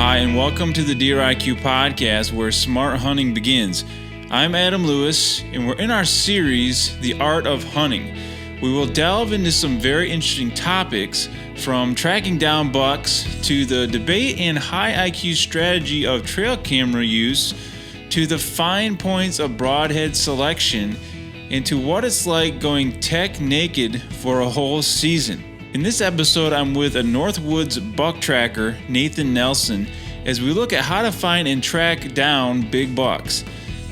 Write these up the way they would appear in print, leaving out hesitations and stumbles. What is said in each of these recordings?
Hi, and welcome to the Deer IQ podcast where smart hunting begins. I'm Adam Lewis, and we're in our series, The Art of Hunting. We will delve into some very interesting topics, from tracking down bucks to the debate and high IQ strategy of trail camera use to the fine points of broadhead selection and to what it's like going tech naked for a whole season. In this episode, I'm with a Northwoods buck tracker, Nathan Nelson, as we look at how to find and track down big bucks.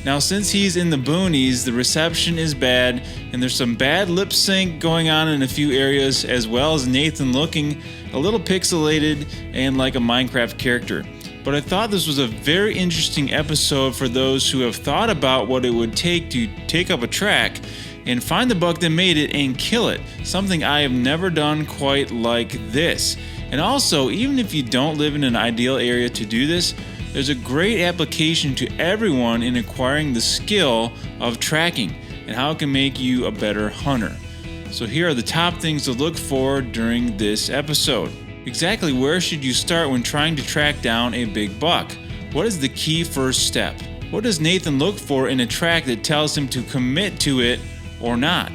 Now, since he's in the boonies, the reception is bad, and there's some bad lip sync going on in a few areas, as well as Nathan looking a little pixelated and like a Minecraft character. But I thought this was a very interesting episode for those who have thought about what it would take to take up a track and find the buck that made it and kill it, something I have never done quite like this. And also, even if you don't live in an ideal area to do this, there's a great application to everyone in acquiring the skill of tracking and how it can make you a better hunter. So here are the top things to look for during this episode. Exactly where should you start when trying to track down a big buck? What is the key first step? What does Nathan look for in a track that tells him to commit to it or not?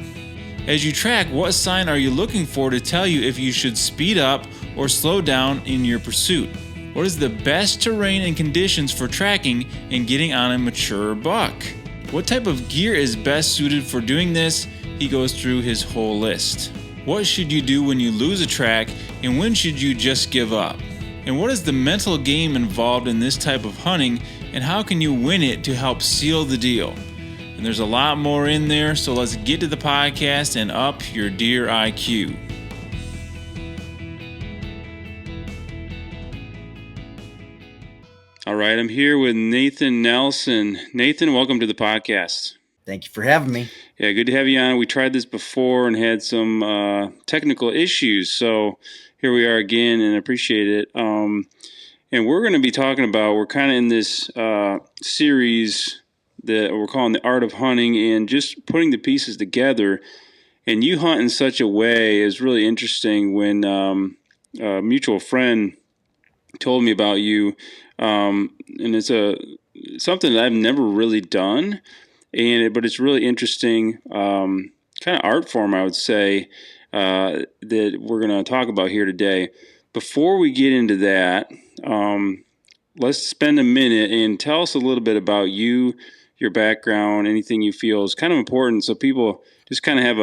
As you track, what sign are you looking for to tell you if you should speed up or slow down in your pursuit? What is the best terrain and conditions for tracking and getting on a mature buck? What type of gear is best suited for doing this? He goes through his whole list. What should you do when you lose a track, and when should you just give up? And what is the mental game involved in this type of hunting, and how can you win it to help seal the deal? And there's a lot more in there, so let's get to the podcast and up your deer IQ. All right, I'm here with Nathan Nelson. Nathan, welcome to the podcast. Thank you for having me. Yeah, good to have you on. We tried this before and had some technical issues, so here we are again, and I appreciate it. And we're going to be talking about, we're kind of in this series that we're calling The Art of Hunting, and just putting the pieces together. And you hunt in such a way is really interesting. When a mutual friend told me about you, and it's something that I've never really done, but it's really interesting, kind of art form, I would say, that we're going to talk about here today. Before we get into that, let's spend a minute and tell us a little bit about you, your background, anything you feel is kind of important, so people just kind of have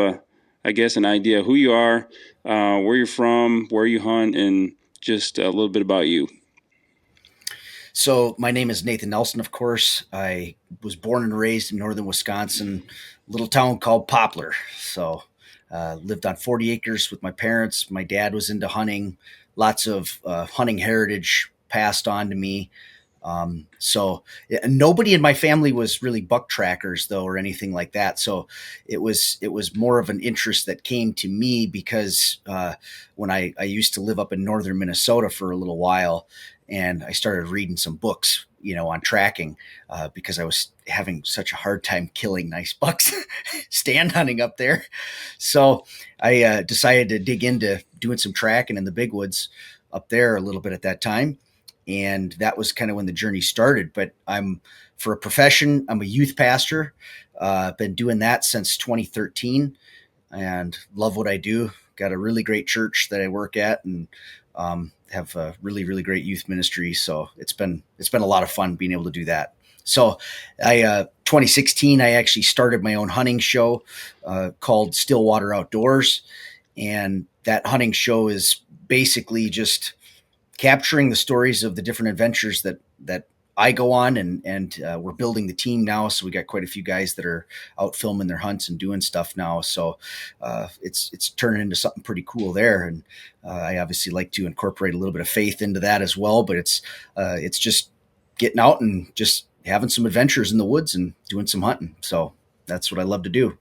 an idea of who you are, where you're from, where you hunt, and just a little bit about you. So my name is Nathan Nelson, of course. I was born and raised in northern Wisconsin, a little town called Poplar. So lived on 40 acres with my parents. My dad was into hunting, lots of hunting heritage passed on to me. Nobody in my family was really buck trackers though, or anything like that. So it was more of an interest that came to me because when I used to live up in northern Minnesota for a little while, and I started reading some books, on tracking, because I was having such a hard time killing nice bucks stand hunting up there. So I decided to dig into doing some tracking in the big woods up there a little bit at that time. And that was kind of when the journey started. But for a profession, I'm a youth pastor. Been doing that since 2013 and love what I do. Got a really great church that I work at, and have a really, really great youth ministry. So it's been a lot of fun being able to do that. So 2016, I actually started my own hunting show called Stillwater Outdoors. And that hunting show is basically just capturing the stories of the different adventures that I go on, and we're building the team now. So we got quite a few guys that are out filming their hunts and doing stuff now. So it's turning into something pretty cool there. And I obviously like to incorporate a little bit of faith into that as well, but it's just getting out and just having some adventures in the woods and doing some hunting. So that's what I love to do.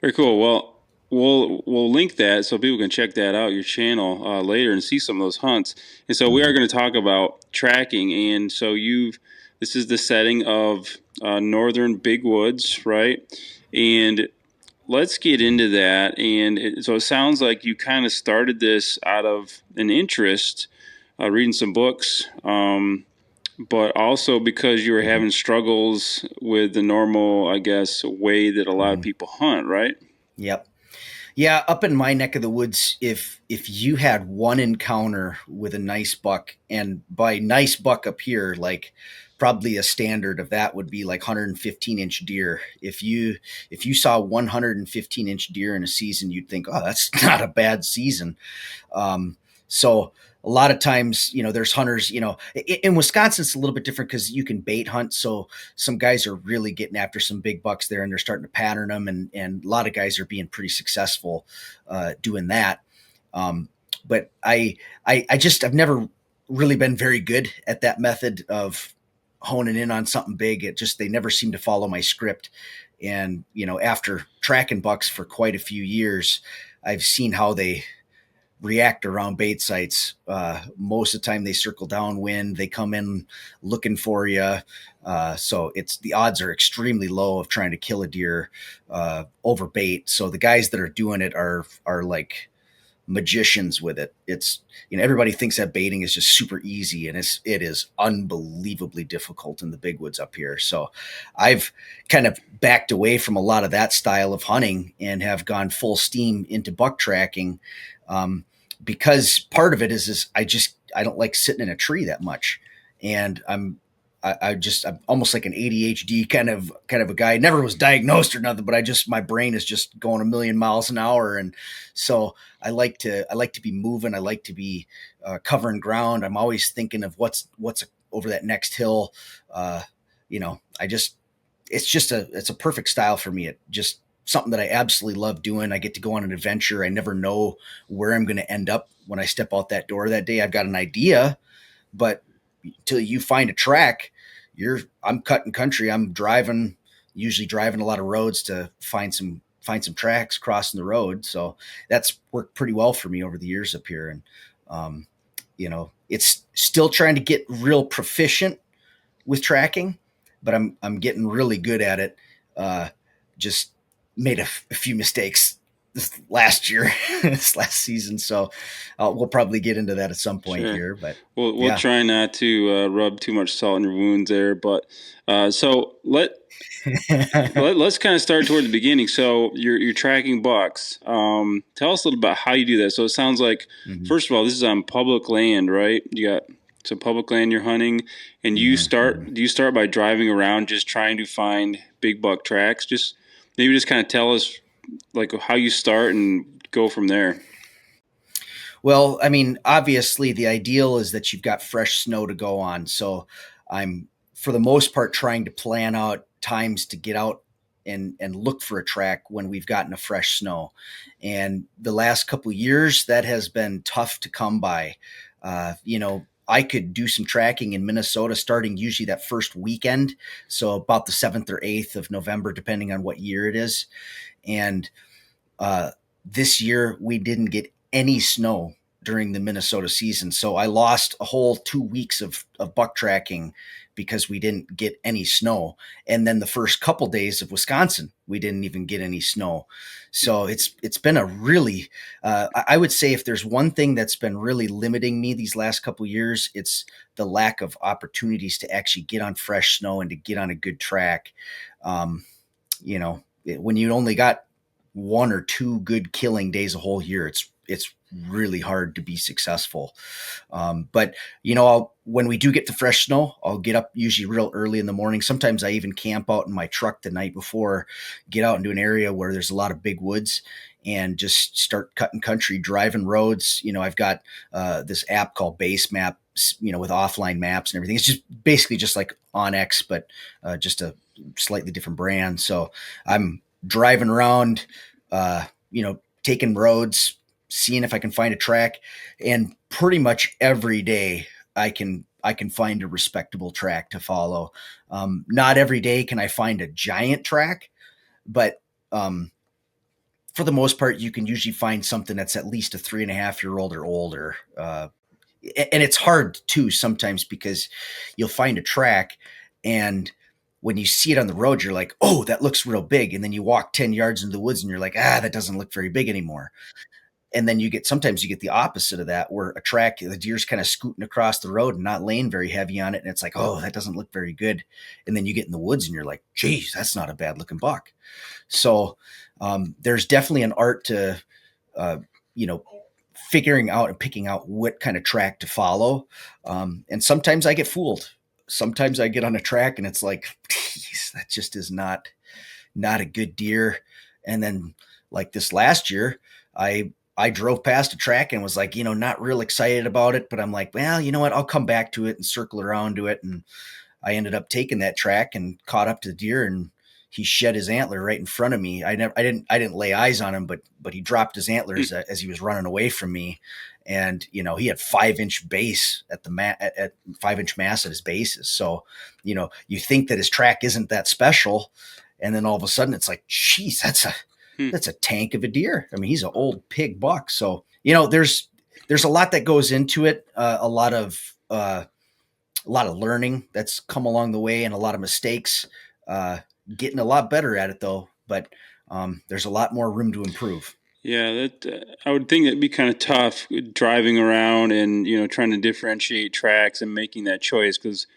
Very cool. Well, We'll link that so people can check that out, your channel, later, and see some of those hunts. And so we are going to talk about tracking. And so this is the setting of northern big woods, right? And let's get into that. So it sounds like you kind of started this out of an interest, reading some books, but also because you were Mhm. having struggles with the normal, I guess, way that a lot of Mhm. people hunt, right? Yep. Yeah, up in my neck of the woods, if you had one encounter with a nice buck, and by nice buck up here, like probably a standard of that would be like 115-inch deer. If you saw 115-inch deer in a season, you'd think, oh, that's not a bad season. So a lot of times, there's hunters, in Wisconsin, it's a little bit different because you can bait hunt. So some guys are really getting after some big bucks there and they're starting to pattern them. And a lot of guys are being pretty successful doing that. Um, but I've never really been very good at that method of honing in on something big. They never seem to follow my script. And, after tracking bucks for quite a few years, I've seen how they react around bait sites. Most of the time they circle downwind, they come in looking for you. So the odds are extremely low of trying to kill a deer over bait. So the guys that are doing it are like magicians with it. It's everybody thinks that baiting is just super easy, and it is unbelievably difficult in the big woods up here. So I've kind of backed away from a lot of that style of hunting and have gone full steam into buck tracking, because part of it is I don't like sitting in a tree that much, and I'm almost like an ADHD kind of a guy. Never was diagnosed or nothing, but my brain is just going a million miles an hour, and so I like to be moving. I like to be covering ground. I'm always thinking of what's over that next hill. I just it's a perfect style for me. It just something that I absolutely love doing. I get to go on an adventure. I never know where I'm going to end up when I step out that door that day. I've got an idea, but until you find a track, I'm cutting country. I'm usually driving a lot of roads to find some tracks crossing the road. So that's worked pretty well for me over the years up here. And it's still trying to get real proficient with tracking, but I'm getting really good at it. Just made a few mistakes this last year, this last season. So we'll probably get into that at some point Sure. here. But We'll yeah. try not to rub too much salt in your wounds there, but so let's kind of start toward the beginning. So you're tracking bucks. Tell us a little about how you do that. So it sounds like, Mhm. first of all, this is on public land, right? You got some public land you're hunting, and Mhm. do you start by driving around just trying to find big buck tracks? Just maybe just kind of tell us like how you start and go from there. Well, I mean, obviously, the ideal is that you've got fresh snow to go on. So I'm, for the most part, trying to plan out times to get out and look for a track when we've gotten a fresh snow. And the last couple of years, that has been tough to come by. I could do some tracking in Minnesota starting usually that first weekend. So about the 7th or 8th of November, depending on what year it is. And uh, this year we didn't get any snow during the Minnesota season. So I lost a whole 2 weeks of buck tracking because we didn't get any snow. And then the first couple days of Wisconsin, we didn't even get any snow. So it's been a really, I would say if there's one thing that's been really limiting me these last couple years, it's the lack of opportunities to actually get on fresh snow and to get on a good track. Um, when you only got one or two good killing days a whole year, it's really hard to be successful. But when we do get the fresh snow, I'll get up usually real early in the morning. Sometimes I even camp out in my truck the night before, get out into an area where there's a lot of big woods, and just start cutting country, driving roads. I've got this app called Base Map, with offline maps and everything. It's just basically just like OnX, but just a slightly different brand. So I'm driving around, taking roads, seeing if I can find a track, and pretty much every day I can find a respectable track to follow. Not every day can I find a giant track, but um, for the most part, you can usually find something that's at least a 3.5-year old or older. And it's hard too sometimes because you'll find a track, and when you see it on the road, you're like, oh, that looks real big. And then you walk 10 yards into the woods and you're like, that doesn't look very big anymore. And then sometimes you get the opposite of that, where the deer's kind of scooting across the road and not laying very heavy on it. And it's like, oh, that doesn't look very good. And then you get in the woods and you're like, geez, that's not a bad looking buck. So there's definitely an art to, you know, figuring out and picking out what kind of track to follow. And sometimes I get fooled. Sometimes I get on a track and it's like, geez, that just is not a good deer. And then like this last year, I drove past a track and was like, not real excited about it, but I'm like, well, you know what? I'll come back to it and circle around to it. And I ended up taking that track and caught up to the deer, and he shed his antler right in front of me. I didn't lay eyes on him, but he dropped his antlers as he was running away from me. And, he had 5-inch base at 5-inch mass at his bases. So, you think that his track isn't that special. And then all of a sudden it's like, geez, that's a tank of a deer. I mean, he's an old pig buck. So, there's a lot that goes into it. A lot of learning that's come along the way, and a lot of mistakes, getting a lot better at it though. But, there's a lot more room to improve. Yeah, that I would think that'd be kind of tough driving around and trying to differentiate tracks and making that choice, because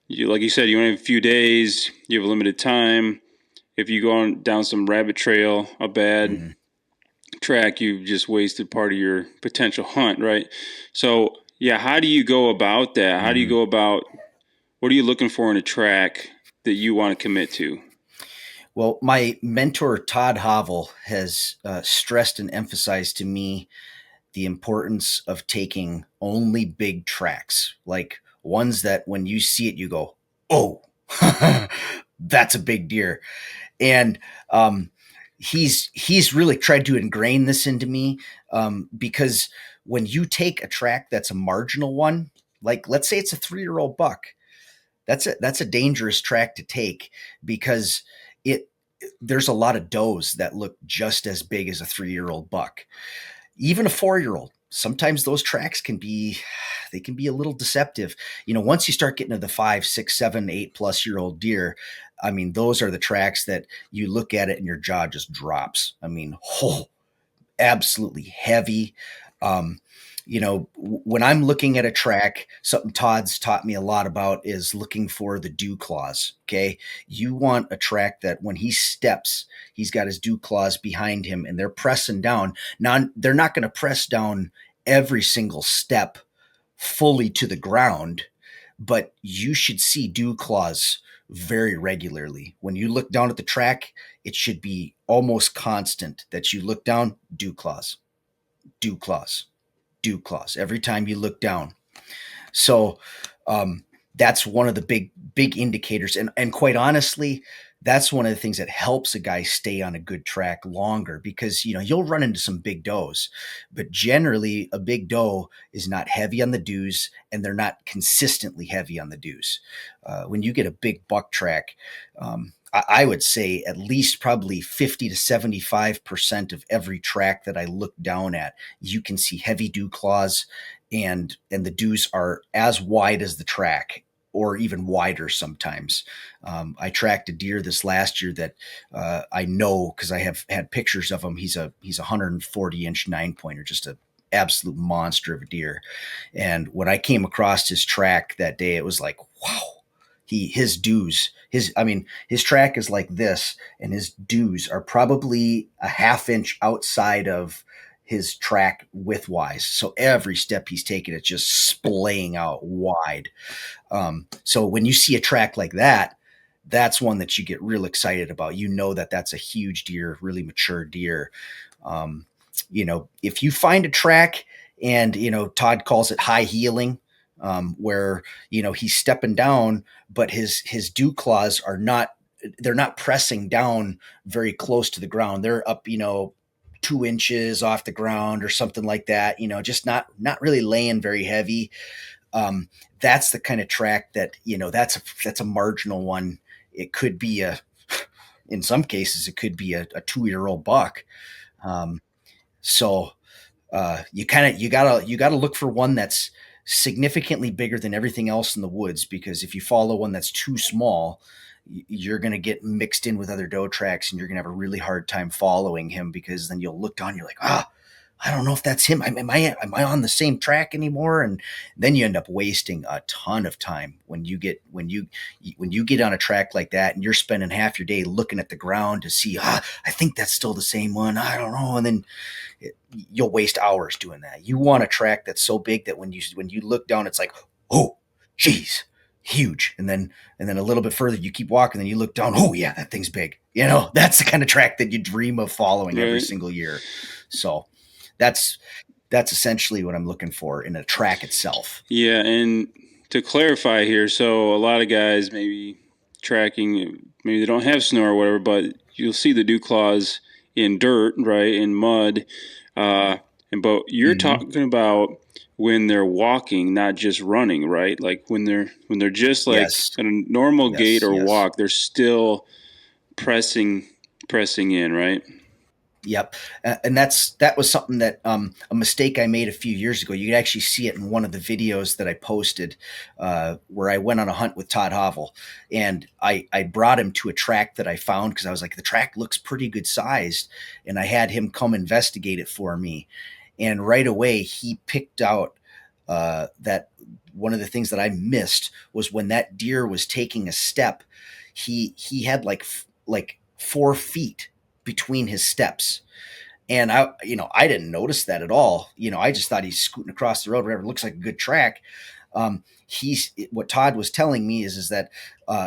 like you said, you only have a few days, you have a limited time. If you go down some rabbit trail, a bad track, you've just wasted part of your potential hunt, right? So yeah, how do you go about that? How do you go about, what are you looking for in a track that you want to commit to? Well, my mentor, Todd Havel, has stressed and emphasized to me the importance of taking only big tracks, like ones that when you see it, you go, oh, that's a big deer. And he's really tried to ingrain this into me, because when you take a track that's a marginal one, like let's say it's a 3-year-old buck, that's a dangerous track to take, because there's a lot of does that look just as big as a 3-year-old buck. Even a 4-year-old, sometimes those tracks can be a little deceptive. Once you start getting to the 5, 6, 7, 8+ year old deer, I mean, those are the tracks that you look at it and your jaw just drops. I mean, absolutely heavy. When I'm looking at a track, something Todd's taught me a lot about is looking for the dew claws. Okay. You want a track that when he steps, he's got his dew claws behind him and they're pressing down. Now, they're not going to press down every single step fully to the ground, but you should see dew claws very regularly. When you look down at the track, it should be almost constant that you look down, dew claws, dew claws, dew claws every time you look down. So that's one of the big indicators. And quite honestly, that's one of the things that helps a guy stay on a good track longer, because, you'll run into some big does, but generally a big doe is not heavy on the dews, and they're not consistently heavy on the dews. When you get a big buck track, I would say at least probably 50 to 75% of every track that I look down at, you can see heavy dew claws, and the dews are as wide as the track, or even wider sometimes. I tracked a deer this last year that I know, because I have had pictures of him. He's a 140-inch 9-pointer, just an absolute monster of a deer. And when I came across his track that day, it was like, wow. His track is like this, and his dews are probably a 1/2 inch outside of his track widthwise. So every step he's taking, it's just splaying out wide. So when you see a track like that, that's one that you get real excited about. That's a huge deer, really mature deer. If you find a track and, Todd calls it high heeling, where, he's stepping down, but his dew claws they're not pressing down very close to the ground. They're up, 2 inches off the ground or something like that, just not really laying very heavy. That's the kind of track that, that's a marginal one. It could be in some cases, it could be a 2-year-old buck. So you gotta look for one that's significantly bigger than everything else in the woods, because if you follow one that's too small, you're going to get mixed in with other doe tracks, and you're going to have a really hard time following him, because then you'll look down, you're like, I don't know if that's him. Am I on the same track anymore? And then you end up wasting a ton of time when you get on a track like that and you're spending half your day looking at the ground to see, I think that's still the same one. I don't know. And then you'll waste hours doing that. You want a track that's so big that when you look down, it's like, oh, geez, huge. And then a little bit further, you keep walking, then you look down. Oh yeah, that thing's big. That's the kind of track that you dream of following every Right. single year. So that's that's essentially what I'm looking for in a track itself. Yeah, and to clarify here, so a lot of guys maybe tracking, maybe they don't have snow or whatever, but you'll see the dew claws in dirt, right, in mud, but you're Mm-hmm. talking about when they're walking, not just running, right? Like when they're just like Yes, at a normal gait yes, or yes. walk, they're still pressing pressing in, right? Yep, and that was something that a mistake I made a few years ago. You could actually see it in one of the videos that I posted, where I went on a hunt with Todd Havel, and I brought him to a track that I found because I was like, the track looks pretty good sized, and I had him come investigate it for me, and right away he picked out that one of the things that I missed was when that deer was taking a step, he had like 4 feet between his steps. And I didn't notice that at all. I just thought he's scooting across the road, whatever. It looks like a good track. He's What Todd was telling me is that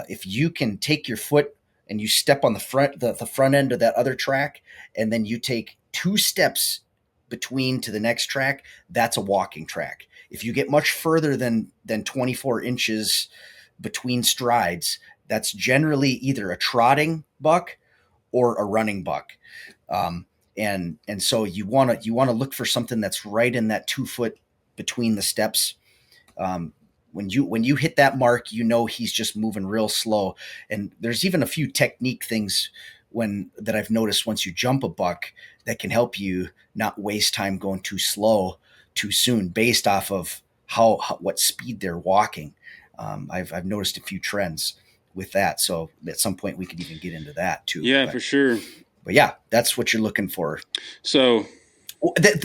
if you can take your foot and you step on the front end of that other track, and then you take 2 steps between to the next track, that's a walking track. If you get much further than 24 inches between strides, that's generally either a trotting buck or a running buck. Um, and so you want to look for something that's right in that 2 foot between the steps. Um, when you hit that mark, he's just moving real slow. And there's even a few technique things when that I've noticed once you jump a buck that can help you not waste time going too slow too soon, based off of how what speed they're walking. I've noticed a few trends with that. So at some point we could even get into that too. Yeah, But for sure. but yeah, that's what you're looking for. So,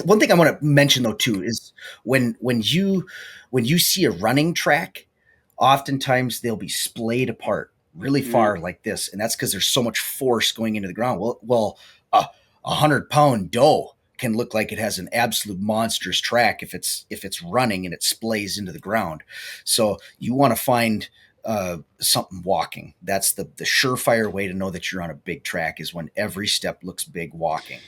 One thing I want to mention though too is when you see a running track, oftentimes they'll be splayed apart really right. far like this, and that's because there's so much force going into the ground. Well, a 100-pound doe can look like it has an absolute monstrous track if it's running and it splays into the ground. So you want to find something walking. That's the surefire way to know that you're on a big track, is when every step looks big walking.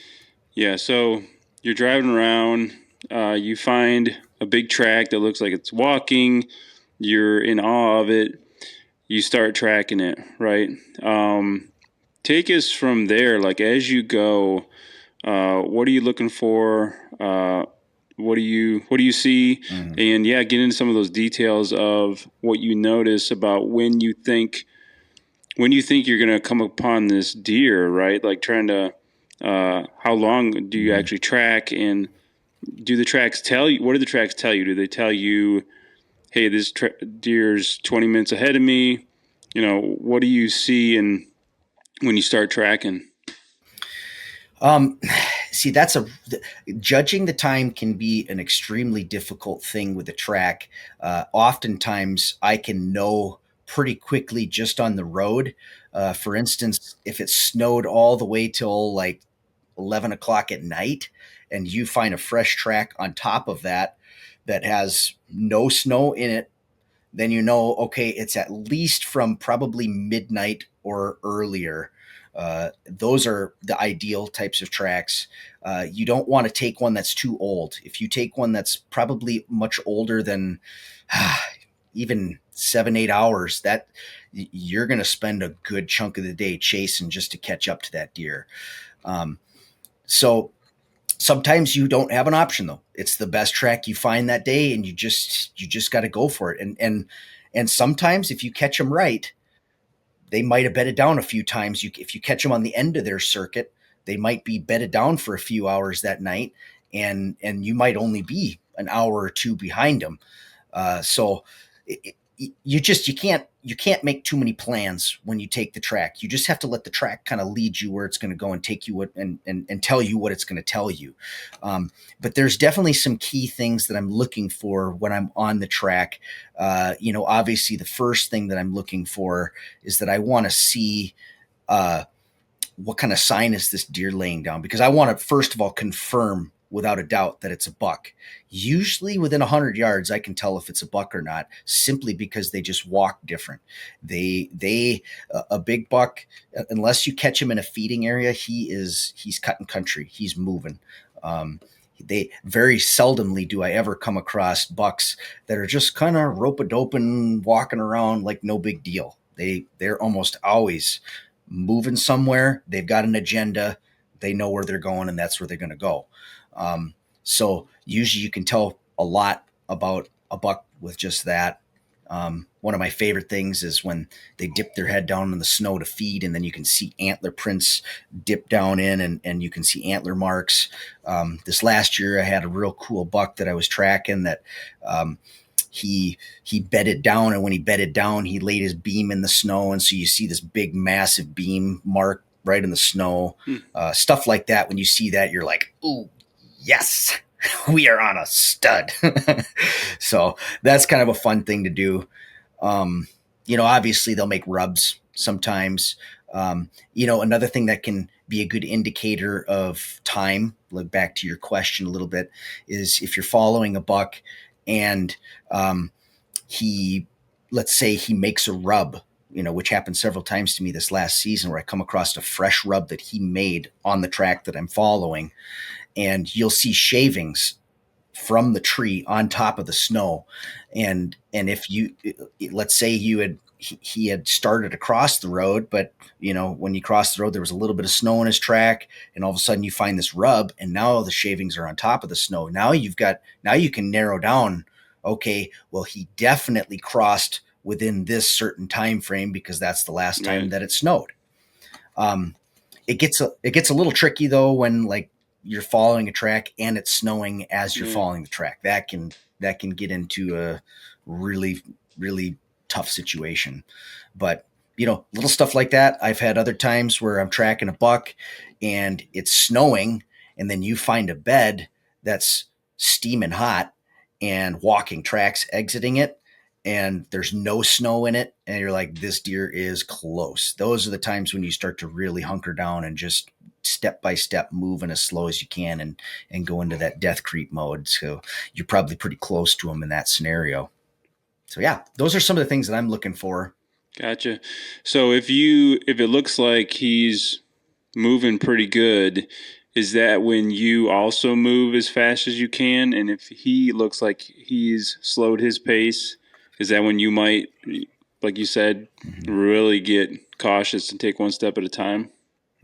Yeah, so you're driving around, you find a big track that looks like it's walking, you're in awe of it, you start tracking it, right? Take us from there, like as you go, what are you looking for? What do you see? Mhm. And yeah, get into some of those details of what you notice about when you think you're gonna come upon this deer, right? Like trying to how long do you Mhm. actually track, and do the tracks tell you? What do the tracks tell you? Do they tell you, hey, this deer's 20 minutes ahead of me? What do you see and when you start tracking? Um, See, judging the time can be an extremely difficult thing with a track. Oftentimes, I can know pretty quickly just on the road. For instance, if it snowed all the way till like 11 o'clock at night, and you find a fresh track on top of that has no snow in it, then okay, it's at least from probably midnight or earlier. Those are the ideal types of tracks. You don't want to take one that's too old. If you take one that's probably much older than even 7, 8 hours, that you're going to spend a good chunk of the day chasing just to catch up to that deer. Um, so sometimes you don't have an option though. It's the best track you find that day, and you just got to go for it. And sometimes if you catch them right, they might have bedded down a few times. If you catch them on the end of their circuit, they might be bedded down for a few hours that night, and you might only be an hour or two behind them. So you can't make too many plans when you take the track. You just have to let the track kind of lead you where it's going to go and take you and tell you what it's going to tell you. But there's definitely some key things that I'm looking for when I'm on the track. Obviously the first thing that I'm looking for is that I want to see what kind of sign is this deer laying down, because I want to first of all confirm without a doubt that it's a buck. Usually within 100 yards, I can tell if it's a buck or not, simply because they just walk different. A big buck, unless you catch him in a feeding area, he's cutting country. He's moving. They very seldomly do I ever come across bucks that are just kind of rope-a-doping, walking around like no big deal. They're almost always moving somewhere. They've got an agenda. They know where they're going, and that's where they're going to go. So usually you can tell a lot about a buck with just that. One of my favorite things is when they dip their head down in the snow to feed, and then you can see antler prints dip down in, and you can see antler marks. This last year I had a real cool buck that I was tracking that, he bedded down, and when he bedded down, he laid his beam in the snow. And so you see this big, massive beam mark right in the snow, stuff like that. When you see that, you're like, ooh, yes, we are on a stud. So that's kind of a fun thing to do. Obviously they'll make rubs sometimes. Another thing that can be a good indicator of time, look back to your question a little bit, is if you're following a buck and let's say he makes a rub, which happened several times to me this last season, where I come across a fresh rub that he made on the track that I'm following, and you'll see shavings from the tree on top of the snow. And if let's say he had started across the road, but when you cross the road, there was a little bit of snow in his track, and all of a sudden you find this rub, and now the shavings are on top of the snow. Now you can narrow down, okay, well, he definitely crossed within this certain time frame because that's the last time that it snowed. It gets a little tricky though when like you're following a track and it's snowing as you're following the track. That can get into a really, really tough situation. But little stuff like that. I've had other times where I'm tracking a buck and it's snowing, and then you find a bed that's steaming hot and walking tracks exiting it, and there's no snow in it, and you're like, this deer is close. Those are the times when you start to really hunker down and just step by step moving as slow as you can and go into that death creep mode. So you're probably pretty close to them in that scenario. So yeah, those are some of the things that I'm looking for. Gotcha. So if it looks like he's moving pretty good, is that when you also move as fast as you can? And if he looks like he's slowed his pace, is that when you might, like you said, really get cautious and take one step at a time?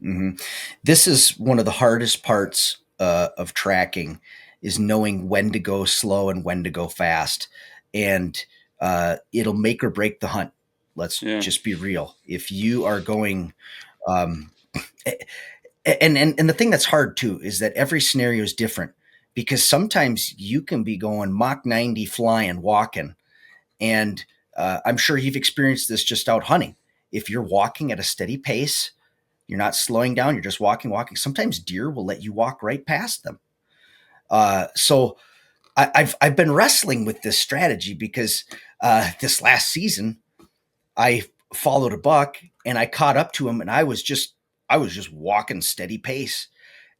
Mm-hmm. This is one of the hardest parts of tracking, is knowing when to go slow and when to go fast. And it'll make or break the hunt. Let's just be real. If you are going, and the thing that's hard too is that every scenario is different, because sometimes you can be going Mach 90 flying, walking, and I'm sure you've experienced this just out hunting. If you're walking at a steady pace, you're not slowing down, you're just walking. Sometimes deer will let you walk right past them. So I've been wrestling with this strategy because this last season I followed a buck and I caught up to him, and I was just walking steady pace,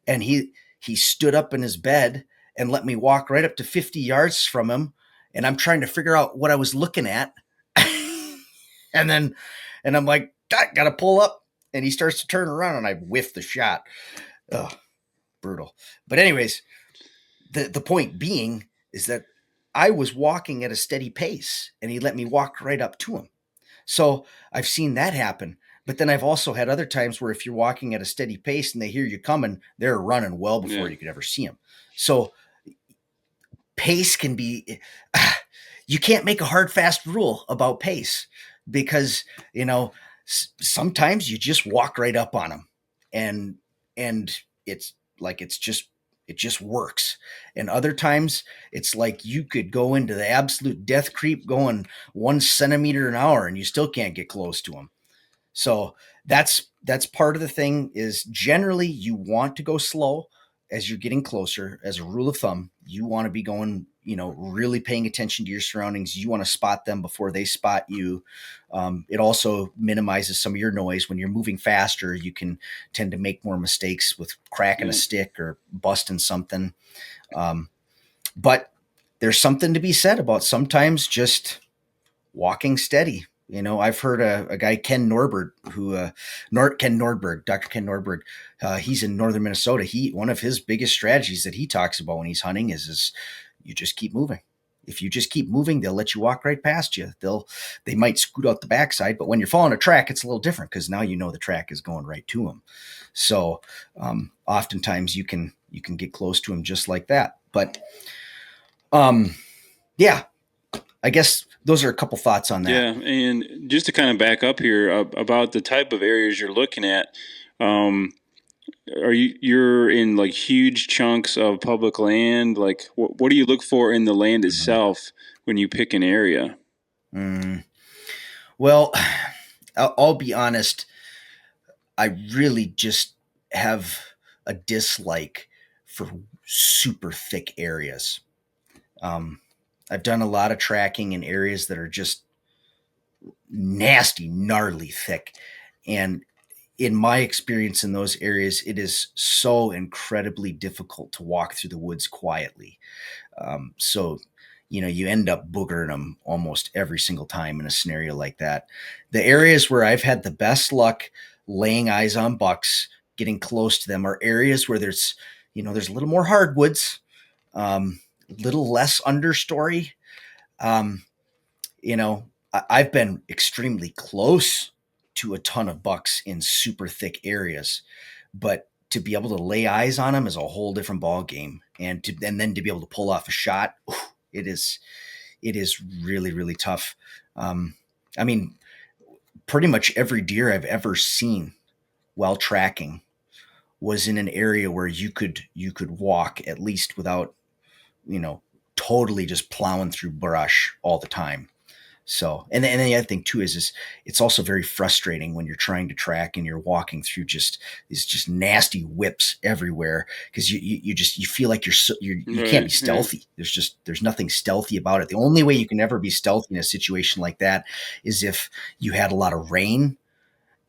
and he stood up in his bed and let me walk right up to 50 yards from him, and I'm trying to figure out what I was looking at, and I'm like, gotta pull up, and he starts to turn around, and I whiff the shot. Ugh, brutal. But anyways, the point being is that I was walking at a steady pace, and he let me walk right up to him. So I've seen that happen. But then I've also had other times where if you're walking at a steady pace and they hear you coming, they're running well before you could ever see them. So pace can be, you can't make a hard, fast rule about pace, because, sometimes you just walk right up on them, and it's like, it's It just works. And other times it's like you could go into the absolute death creep going 1 centimeter an hour and you still can't get close to them. So that's part of the thing is generally you want to go slow as you're getting closer. As a rule of thumb, you want to be going, really paying attention to your surroundings. You want to spot them before they spot you. It also minimizes some of your noise. When you're moving faster, you can tend to make more mistakes with cracking a stick or busting something. But there's something to be said about sometimes just walking steady. I've heard a guy, Ken Norberg, Dr. Ken Norberg, he's in northern Minnesota. One of his biggest strategies that he talks about when he's hunting is you just keep moving. If you just keep moving, they'll let you walk right past you. They might scoot out the backside, but when you're following a track, it's a little different because now the track is going right to them. So oftentimes you can get close to them just like that. But yeah, I guess those are a couple thoughts on that. Yeah, and just to kind of back up here about the type of areas you're looking at, you're in like huge chunks of public land? Like, what do you look for in the land itself when you pick an area? Well, I'll be honest. I really just have a dislike for super thick areas. I've done a lot of tracking in areas that are just nasty, gnarly thick. And in my experience in those areas, it is so incredibly difficult to walk through the woods quietly. So you end up boogering them almost every single time in a scenario like that. The areas where I've had the best luck laying eyes on bucks, getting close to them, are areas where there's a little more hardwoods, little less understory. I've been extremely close to a ton of bucks in super thick areas, but to be able to lay eyes on them is a whole different ball game. And then to be able to pull off a shot, it is really, really tough. Pretty much every deer I've ever seen while tracking was in an area where you could walk at least without, totally just plowing through brush all the time. So, and the other thing too is it's also very frustrating when you're trying to track and you're walking through these nasty whips everywhere because you feel like you can't be stealthy. There's nothing stealthy about it. The only way you can ever be stealthy in a situation like that is if you had a lot of rain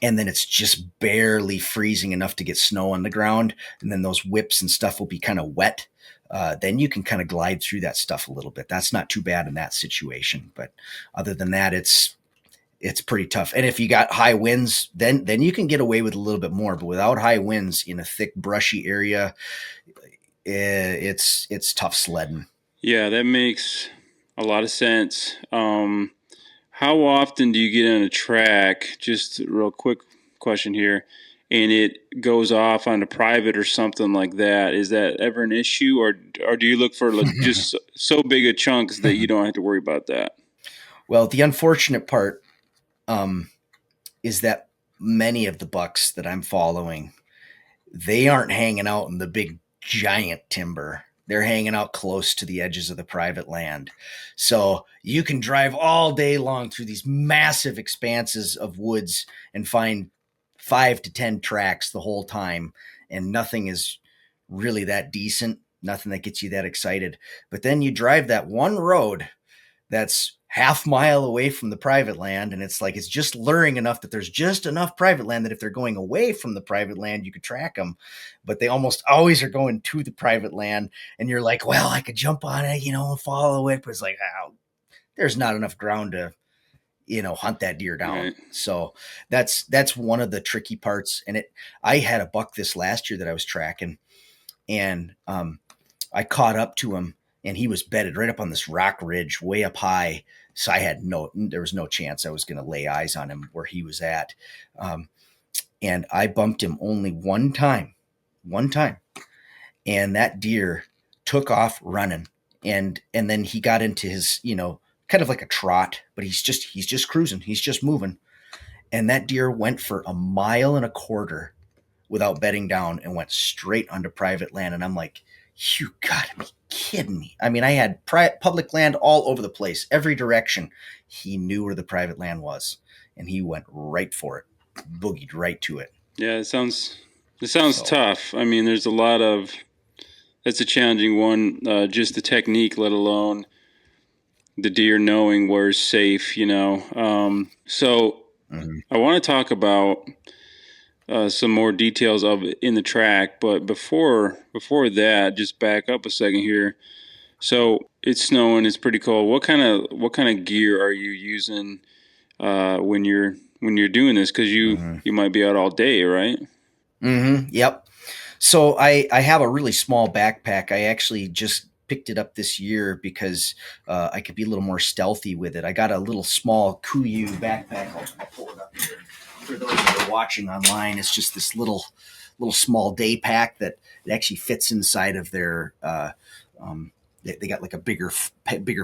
and then it's just barely freezing enough to get snow on the ground, and then those whips and stuff will be kind of wet. Then you can kind of glide through that stuff a little bit. That's not too bad in that situation. But other than that, it's pretty tough. And if you got high winds, then you can get away with a little bit more. But without high winds in a thick, brushy area, it's tough sledding. Yeah, that makes a lot of sense. How often do you get on a track? Just a real quick question here. And it goes off on a private or something like that. Is that ever an issue, or do you look for just so big a chunks that you don't have to worry about that? Well, the unfortunate part is that many of the bucks that I'm following, they aren't hanging out in the big giant timber. They're hanging out close to the edges of the private land. So you can drive all day long through these massive expanses of woods and find 5 to 10 tracks the whole time, and nothing is really that decent, nothing that gets you that excited. But then you drive that one road that's half mile away from the private land, and it's just luring enough that there's just enough private land that if they're going away from the private land, you could track them. But they almost always are going to the private land, and you're like, well, I could jump on it, and follow it, but it's like, there's not enough ground to hunt that deer down. Right. So that's one of the tricky parts. And I had a buck this last year that I was tracking, and I caught up to him, and he was bedded right up on this rock ridge way up high. So there was no chance I was going to lay eyes on him where he was at. And I bumped him only one time. And that deer took off running. And then he got into his, kind of like a trot, but he's just cruising. He's just moving. And that deer went for 1.25 miles without bedding down and went straight onto private land. And I'm like, You gotta be kidding me. I mean, I had public land all over the place, every direction. He knew where the private land was, and he went right for it, boogied right to it. Yeah, it sounds So, tough. I mean, there's a lot of that's a challenging one. Just the technique, let alone the deer knowing where's safe. So mhm. I want to talk about some more details of it in the track, but before that, just back up a second here. So it's snowing. It's pretty cold. What kind of gear are you using when you're doing this? Because you Mhm. you might be out all day, right? Yep. So I have a really small backpack. I actually just picked it up this year because I could be a little more stealthy with it. I got a little small Kuiu backpack. I'll pull it up here. For those that are watching online, it's just this little small day pack that it actually fits inside of their. They got like a bigger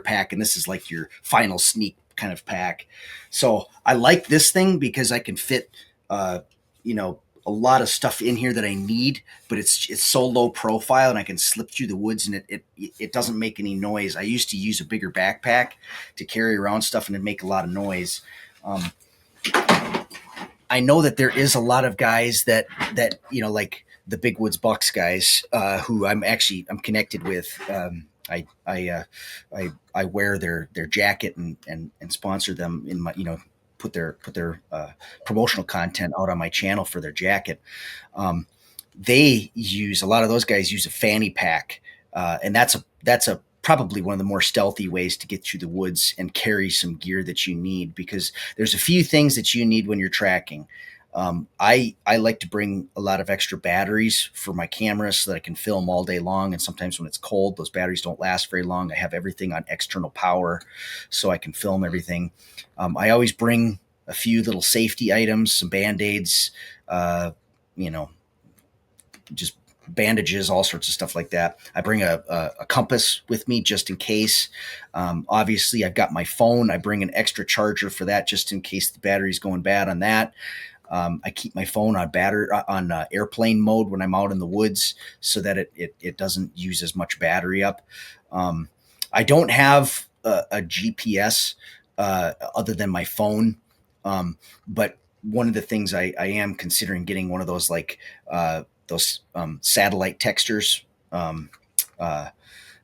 pack, and this is like your final sneak kind of pack. So I like this thing because I can fit, uh, you know, a lot of stuff in here that I need, but it's so low profile and I can slip through the woods and it doesn't make any noise. I used to use a bigger backpack to carry around stuff and it'd make a lot of noise. Um, I know that there is a lot of guys that like the Big Woods Bucks guys, who I'm connected with. I wear their jacket and sponsor them in my put their promotional content out on my channel for their jacket. Um, they use a lot of those guys use a fanny pack, and that's a probably one of the more stealthy ways to get through the woods and carry some gear that you need because there's a few things that you need when you're tracking. I like to bring a lot of extra batteries for my camera so that I can film all day long. And sometimes when it's cold, those batteries don't last very long. I have everything on external power so I can film everything. I always bring a few little safety items, some band-aids, uh, you know, just bandages, all sorts of stuff like that. I bring a compass with me just in case. Obviously, I've got my phone. I bring an extra charger for that just in case the battery's going bad on that. I keep my phone on airplane mode when I'm out in the woods so that it doesn't use as much battery up. Um, I don't have a GPS other than my phone, but one of the things I am considering getting one of those like those satellite textures. Um, uh,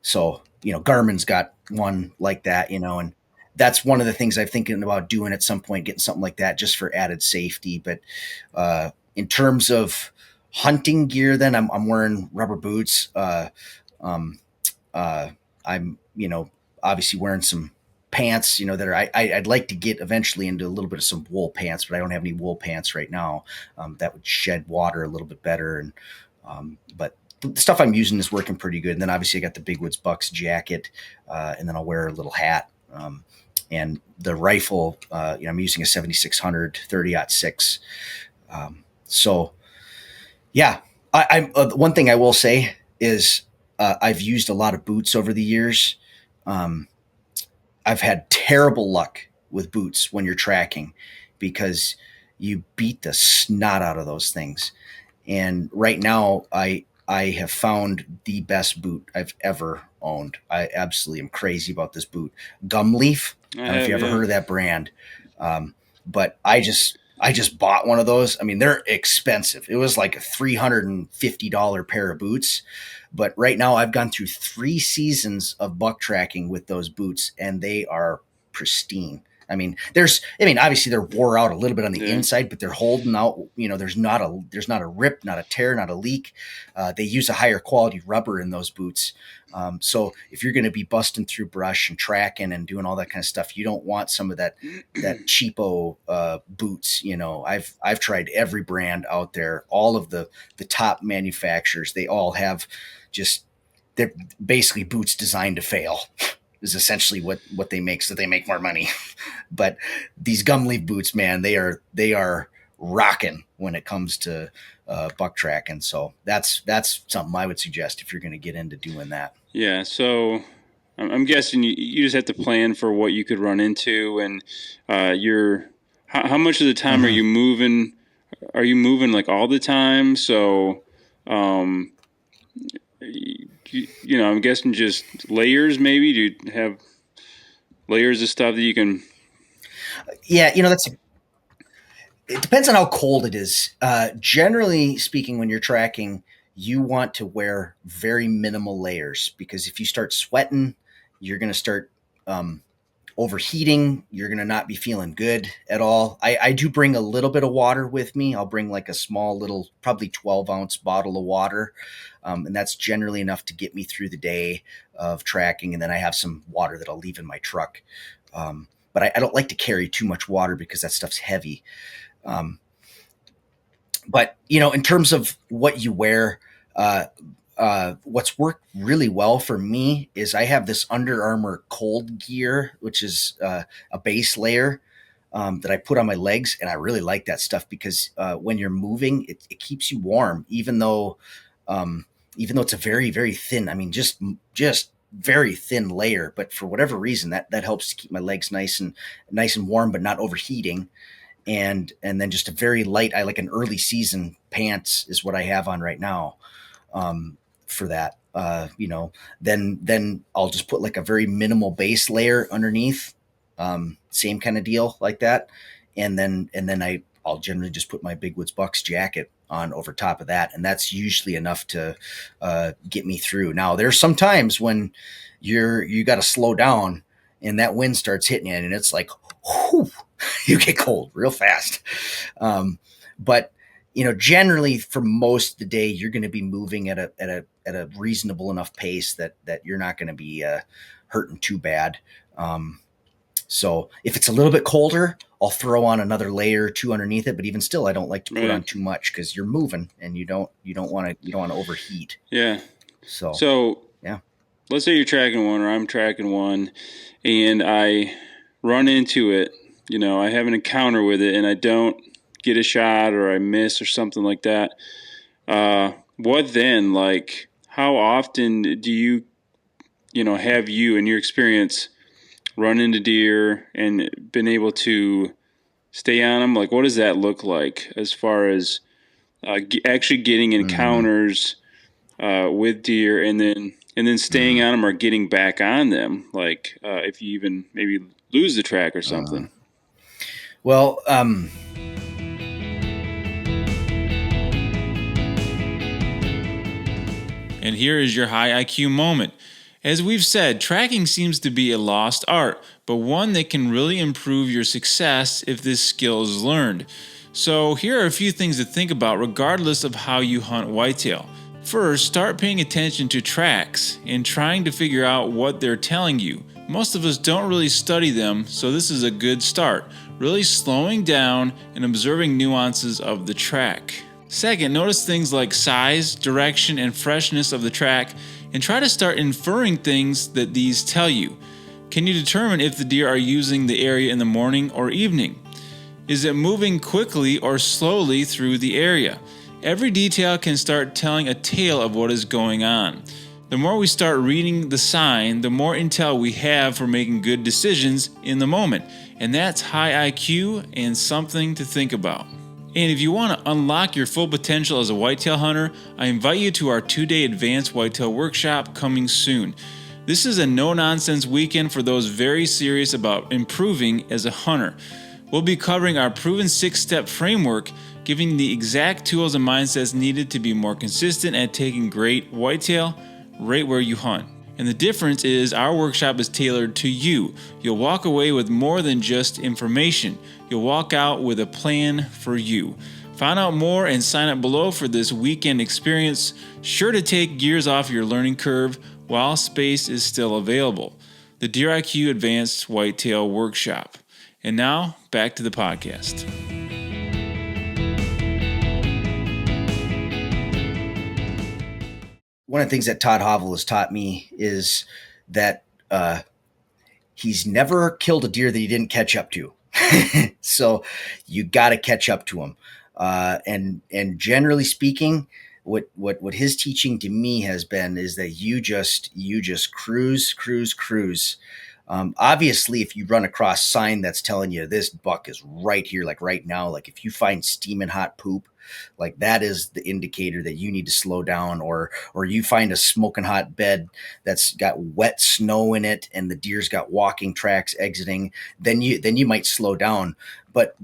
so Garmin's got one like that, and that's one of the things I'm thinking about doing at some point, getting something like that just for added safety. But in terms of hunting gear, then I'm wearing rubber boots. Um, uh, I'm obviously wearing some pants, that are I'd like to get eventually into a little bit of some wool pants, but I don't have any wool pants right now. That would shed water a little bit better, and but the stuff I'm using is working pretty good. And then obviously I got the Big Woods Bucks jacket, and then I'll wear a little hat. And the rifle, I'm using a 7600 30-06. So yeah, one thing I will say is I've used a lot of boots over the years. Um, I've had terrible luck with boots when you're tracking because you beat the snot out of those things. And right now, I have found the best boot I've ever owned. I absolutely am crazy about this boot, Gumleaf. I I don't know if have, you ever yeah. heard of that brand, but I just bought one of those. I mean, they're expensive. It was like a $350 pair of boots. But right now, I've gone through 3 seasons of buck tracking with those boots, and they are pristine. Obviously they're wore out a little bit on the Yeah. inside, but they're holding out. There's not a rip, not a tear, not a leak. They use a higher quality rubber in those boots. So if you're going to be busting through brush and tracking and doing all that kind of stuff, you don't want some of that cheapo boots. I've tried every brand out there, all of the top manufacturers. They all have just they're basically boots designed to fail. Is essentially what they make, so they make more money. But these gum leaf boots, man, they are rocking when it comes to buck tracking. So that's something I would suggest if you're going to get into doing that. Yeah. So I'm guessing you just have to plan for what you could run into, and you're how much of the time are Mm-hmm. you moving? Are you moving like all the time? So, um, I'm guessing just layers maybe? Do you have layers of stuff that you can? Yeah, it depends on how cold it is. Generally speaking, when you're tracking, you want to wear very minimal layers, because if you start sweating, you're going to start um, overheating. You're going to not be feeling good at all. I do bring a little bit of water with me. I'll bring like a small little, probably 12-ounce bottle of water. And that's generally enough to get me through the day of tracking. And then I have some water that I'll leave in my truck. But I don't like to carry too much water because that stuff's heavy. Um, but in terms of what you wear, uh, what's worked really well for me is I have this Under Armour cold gear, which is a base layer that I put on my legs, and I really like that stuff because when you're moving, it keeps you warm, um, even though it's a very very thin. I mean, just very thin layer, but for whatever reason, that helps to keep my legs nice and warm, but not overheating. And then just a very light, I like an early season pants is what I have on right now, for that. Then I'll just put like a very minimal base layer underneath, same kind of deal like that. And then I'll generally just put my Big Woods Bucks jacket on over top of that, and that's usually enough to get me through. Now there's some times when you got to slow down, and that wind starts hitting you, and it's like, whew, you get cold real fast. But generally for most of the day, you're going to be moving at a reasonable enough pace that you're not going to be hurting too bad. So if it's a little bit colder, I'll throw on another layer or two underneath it. But even still, I don't like to put on too much because you're moving and you don't want to overheat. Yeah. So yeah. Let's say you're tracking one or I'm tracking one, and I run into it. I have an encounter with it, and I don't get a shot, or I miss, or something like that. What then? Like, how often do you, have you, in your experience, run into deer and been able to stay on them? Like, what does that look like as far as actually getting encounters with deer, and then staying on them or getting back on them? Like, if you even maybe lose the track or something. Well, and here is your high IQ moment. As we've said, tracking seems to be a lost art, but one that can really improve your success if this skill is learned. So here are a few things to think about regardless of how you hunt whitetail. First, start paying attention to tracks and trying to figure out what they're telling you. Most of us don't really study them, so this is a good start. Really slowing down and observing nuances of the track. Second, notice things like size, direction, and freshness of the track, and try to start inferring things that these tell you. Can you determine if the deer are using the area in the morning or evening? Is it moving quickly or slowly through the area? Every detail can start telling a tale of what is going on. The more we start reading the sign, the more intel we have for making good decisions in the moment. And that's high IQ and something to think about. And if you want to unlock your full potential as a whitetail hunter, I invite you to our 2-day advanced whitetail workshop coming soon. This is a no-nonsense weekend for those very serious about improving as a hunter. We'll be covering our proven 6-step framework, giving the exact tools and mindsets needed to be more consistent at taking great whitetail right where you hunt. And the difference is our workshop is tailored to you. You'll walk away with more than just information. You'll walk out with a plan for you. Find out more and sign up below for this weekend experience, sure to take gears off your learning curve while space is still available. The Deer IQ Advanced Whitetail Workshop. And now, back to the podcast. One of the things that Todd Havel has taught me is that he's never killed a deer that he didn't catch up to. So you got to catch up to him. And generally speaking, what his teaching to me has been is that you just cruise. Obviously, if you run across sign that's telling you this buck is right here, like right now, like if you find steaming hot poop, like that is the indicator that you need to slow down, or you find a smoking hot bed that's got wet snow in it and the deer's got walking tracks exiting, then you might slow down. But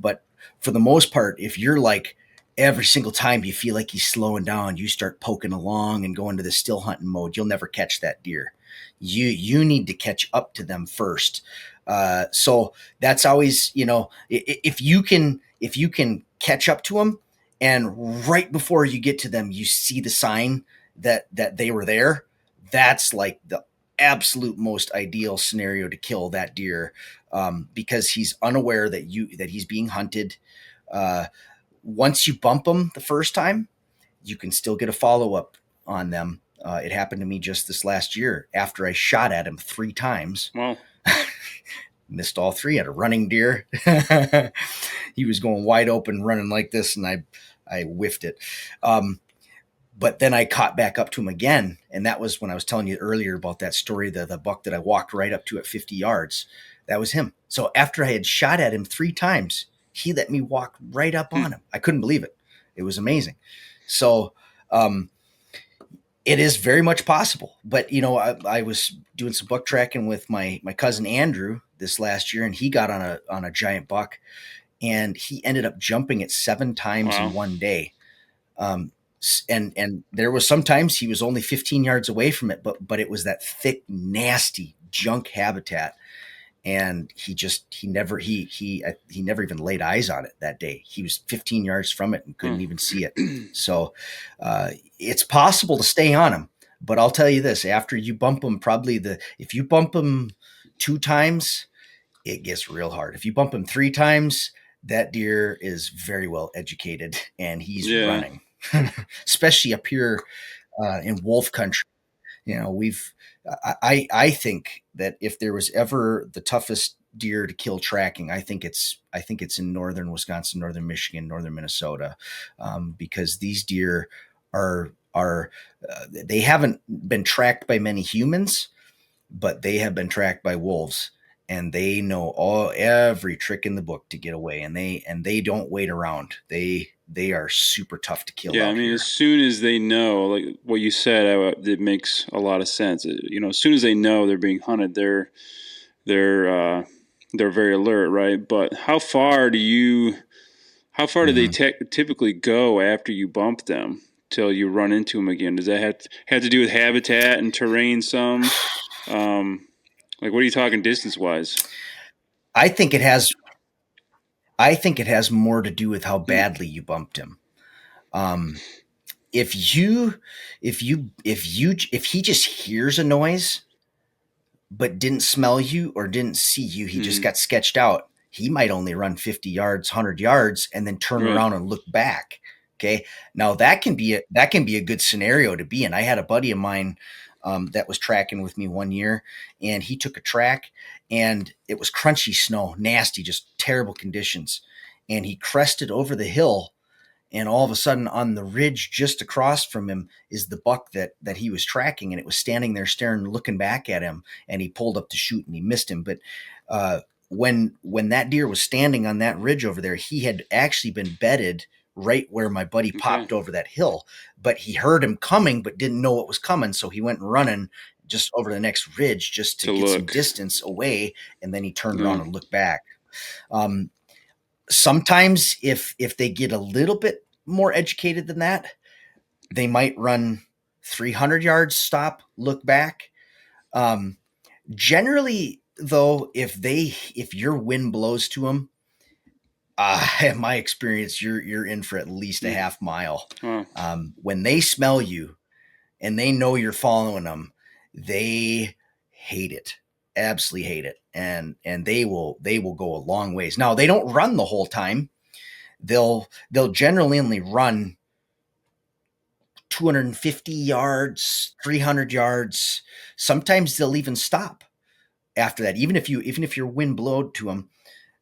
for the most part, if you're like every single time you feel like he's slowing down, you start poking along and go into the still hunting mode, you'll never catch that deer. You need to catch up to them first. So that's always, if you can catch up to them, and right before you get to them, you see the sign that they were there. That's like the absolute most ideal scenario to kill that deer, because he's unaware that he's being hunted. Uh, Once you bump them the first time, you can still get a follow up on them. It happened to me just this last year after I shot at him 3 times. Wow. Missed all 3 at a running deer. He was going wide open, running like this, and I whiffed it. But then I caught back up to him again, and that was when I was telling you earlier about that story, the buck that I walked right up to at 50 yards. That was him. So after I had shot at him 3 times, he let me walk right up on him. I couldn't believe it. It was amazing. So it is very much possible. But, I was doing some buck tracking with my cousin Andrew this last year, and he got on a giant buck, and he ended up jumping it 7 times Wow. in one day. And there was sometimes he was only 15 yards away from it, but it was that thick, nasty junk habitat. And he never even laid eyes on it that day. He was 15 yards from it and couldn't even see it. So it's possible to stay on him, but I'll tell you this: after you bump him, if you bump him 2 times, it gets real hard. If you bump him 3 times, that deer is very well educated and he's running, especially up here in wolf country. I think that if there was ever the toughest deer to kill tracking, I think it's in northern Wisconsin, northern Michigan, northern Minnesota, because these deer are they haven't been tracked by many humans, but they have been tracked by wolves, and they know every trick in the book to get away, and they don't wait around. They are super tough to kill. Yeah, out I mean, here. as soon as they know, like what you said, it makes a lot of sense. As soon as they know they're being hunted, they're very alert, right? But how far do they typically go after you bump them till you run into them again? Does that have to do with habitat and terrain? Like, what are you talking distance wise? I think it has more to do with how badly you bumped him. If he just hears a noise but didn't smell you or didn't see you, he just got sketched out, he might only run 50 yards, 100 yards, and then turn around and look back. Okay. Now that can be a good scenario to be in. I had a buddy of mine that was tracking with me one year, and he took a track, and it was crunchy snow, nasty, just terrible conditions. And he crested over the hill, and all of a sudden on the ridge just across from him is the buck that he was tracking, and it was standing there staring, looking back at him, and he pulled up to shoot and he missed him. But when that deer was standing on that ridge over there, he had actually been bedded right where my buddy popped over that hill, but he heard him coming but didn't know what was coming, so he went running just over the next ridge just to get some distance away, and then he turned around and looked back. Sometimes if they get a little bit more educated than that, they might run 300 yards, stop, look back. Generally though, if your wind blows to them, in my experience, you're in for at least a half mile. When they smell you and they know you're following them, they hate it. Absolutely hate it. And they will go a long ways. Now, they don't run the whole time. They'll generally only run 250 yards, 300 yards. Sometimes they'll even stop after that. Even if your wind blowed to them,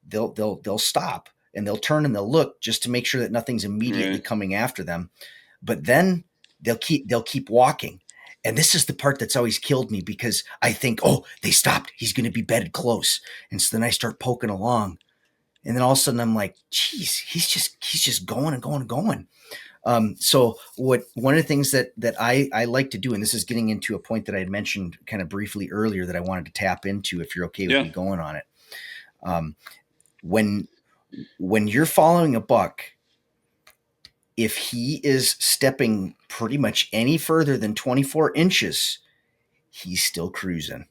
they'll stop and they'll turn and they'll look just to make sure that nothing's immediately coming after them. But then they'll keep walking. And this is the part that's always killed me, because I think, oh, they stopped. He's going to be bedded close. And so then I start poking along. And then all of a sudden I'm like, geez, he's just going and going and going. So one of the things that I like to do, and this is getting into a point that I had mentioned kind of briefly earlier that I wanted to tap into, if you're okay with Yeah. me going on it. When you're following a buck, if he is stepping pretty much any further than 24 inches, he's still cruising.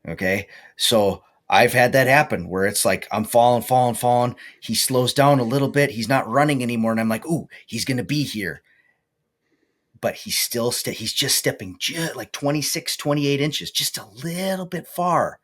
Okay. So I've had that happen where it's like I'm falling. He slows down a little bit. He's not running anymore. And I'm like, ooh, he's going to be here. But he's still, he's just stepping just like 26, 28 inches, just a little bit far.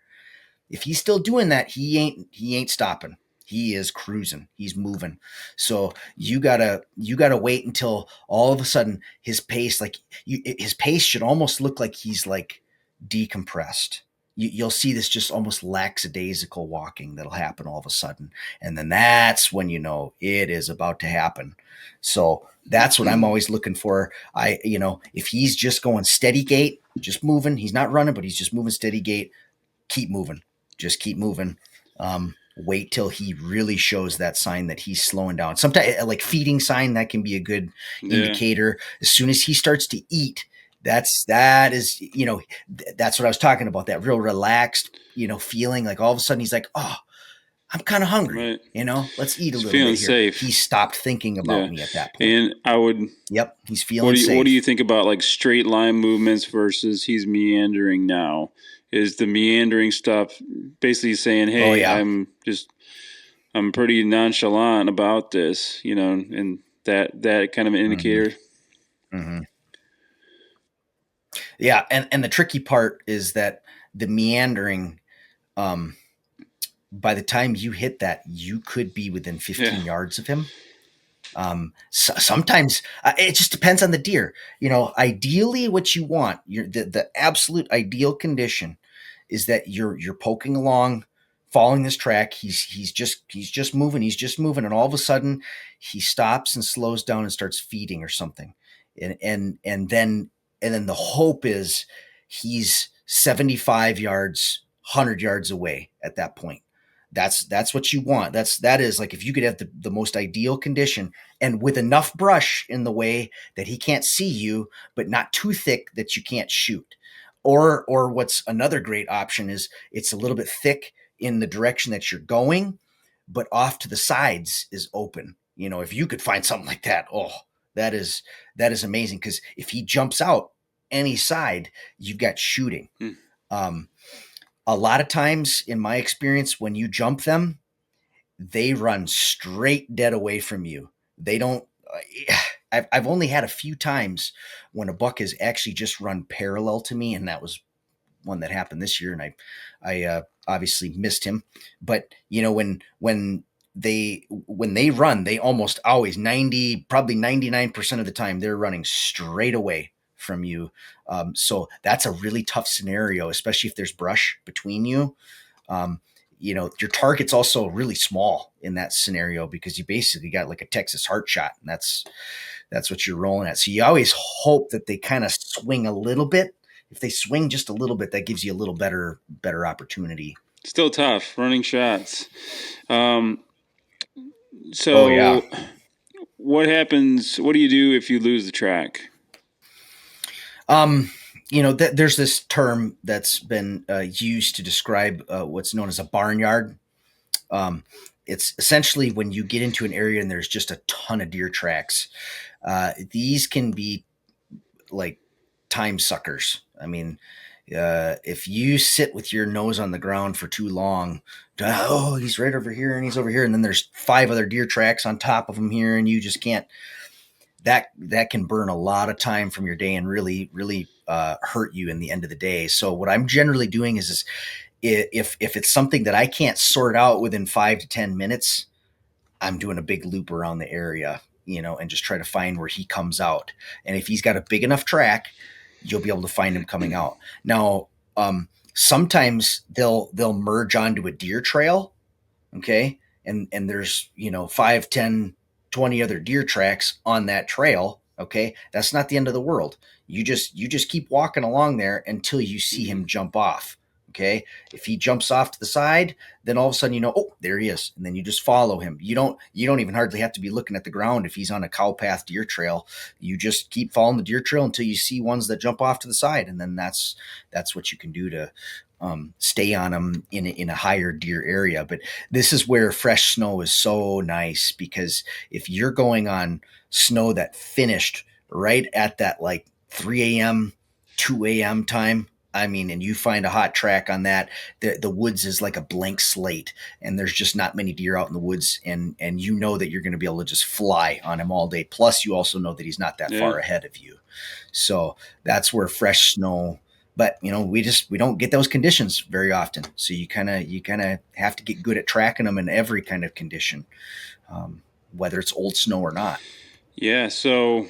If he's still doing that, he ain't stopping. He is cruising. He's moving. So you gotta wait until all of a sudden his pace, his pace should almost look like he's like decompressed. You'll see this just almost lackadaisical walking that'll happen all of a sudden, and then that's when you know it is about to happen. So that's what I'm always looking for. If he's just going steady gait, just moving, he's not running, but he's just moving steady gait. Keep moving. Just keep moving. Wait till he really shows that sign that he's slowing down. Sometimes, like feeding sign, that can be a good indicator. As soon as he starts to eat, that's what I was talking about. That real relaxed, feeling, like all of a sudden he's like, oh, I'm kind of hungry. Right. Let's eat a He's little feeling bit here. safe. He stopped thinking about me at that point. And I would. Yep, he's feeling safe. What do you think about like straight line movements versus he's meandering now? Is the meandering stuff basically saying, hey, I'm pretty nonchalant about this, and that kind of an indicator? Mm-hmm. Yeah, and the tricky part is that the meandering, by the time you hit that, you could be within 15 yards of him. Sometimes it just depends on the deer. Ideally, what you want, the absolute ideal condition is that you're poking along, following this track. He's just moving, and all of a sudden he stops and slows down and starts feeding or something, and then the hope is he's 75 yards, 100 yards away at that point. That's what you want. That is like, if you could have the most ideal condition, and with enough brush in the way that he can't see you, but not too thick that you can't shoot. Or what's another great option is it's a little bit thick in the direction that you're going, but off to the sides is open. If you could find something like that, oh, that is amazing. Because if he jumps out any side, you've got shooting. A lot of times, in my experience, when you jump them, they run straight dead away from you. They don't. I've only had a few times when a buck has actually just run parallel to me, and that was one that happened this year, and I obviously missed him. But when they run, they almost always, probably 99% of the time, they're running straight away from you. So that's a really tough scenario, especially if there's brush between you. Your target's also really small in that scenario, because you basically got like a Texas heart shot, and that's what you're rolling at. So you always hope that they kind of swing a little bit. If they swing just a little bit, that gives you a little better opportunity. Still tough running shots. What happens? What do you do if you lose the track? There's this term that's been used to describe what's known as a barnyard. It's essentially when you get into an area and there's just a ton of deer tracks. These can be like time suckers. I mean, if you sit with your nose on the ground for too long, oh, he's right over here and he's over here, and then there's 5 other deer tracks on top of him here, and you just can't. That can burn a lot of time from your day and really, really hurt you in the end of the day. So what I'm generally doing is if it's something that I can't sort out within 5 to 10 minutes, I'm doing a big loop around the area, and just try to find where he comes out. And if he's got a big enough track, you'll be able to find him coming out. Now, sometimes they'll merge onto a deer trail. Okay. And there's, 5, 10, 20 other deer tracks on that trail. Okay, that's not the end of the world. You just keep walking along there until you see Mm-hmm. him jump off. Okay, if he jumps off to the side, then all of a sudden you know, oh, there he is, and then you just follow him. You don't even hardly have to be looking at the ground if he's on a cow path deer trail. You just keep following the deer trail until you see ones that jump off to the side, and then that's what you can do to stay on them in a higher deer area. But this is where fresh snow is so nice, because if you're going on snow that finished right at that like 3 a.m., 2 a.m. time, I mean, and you find a hot track on that, the woods is like a blank slate, and there's just not many deer out in the woods, and you know that you're going to be able to just fly on him all day. Plus, you also know that he's not that Yeah. far ahead of you. So that's where fresh snow. But we don't get those conditions very often. So you kind of have to get good at tracking them in every kind of condition, um, whether it's old snow or not. Yeah. So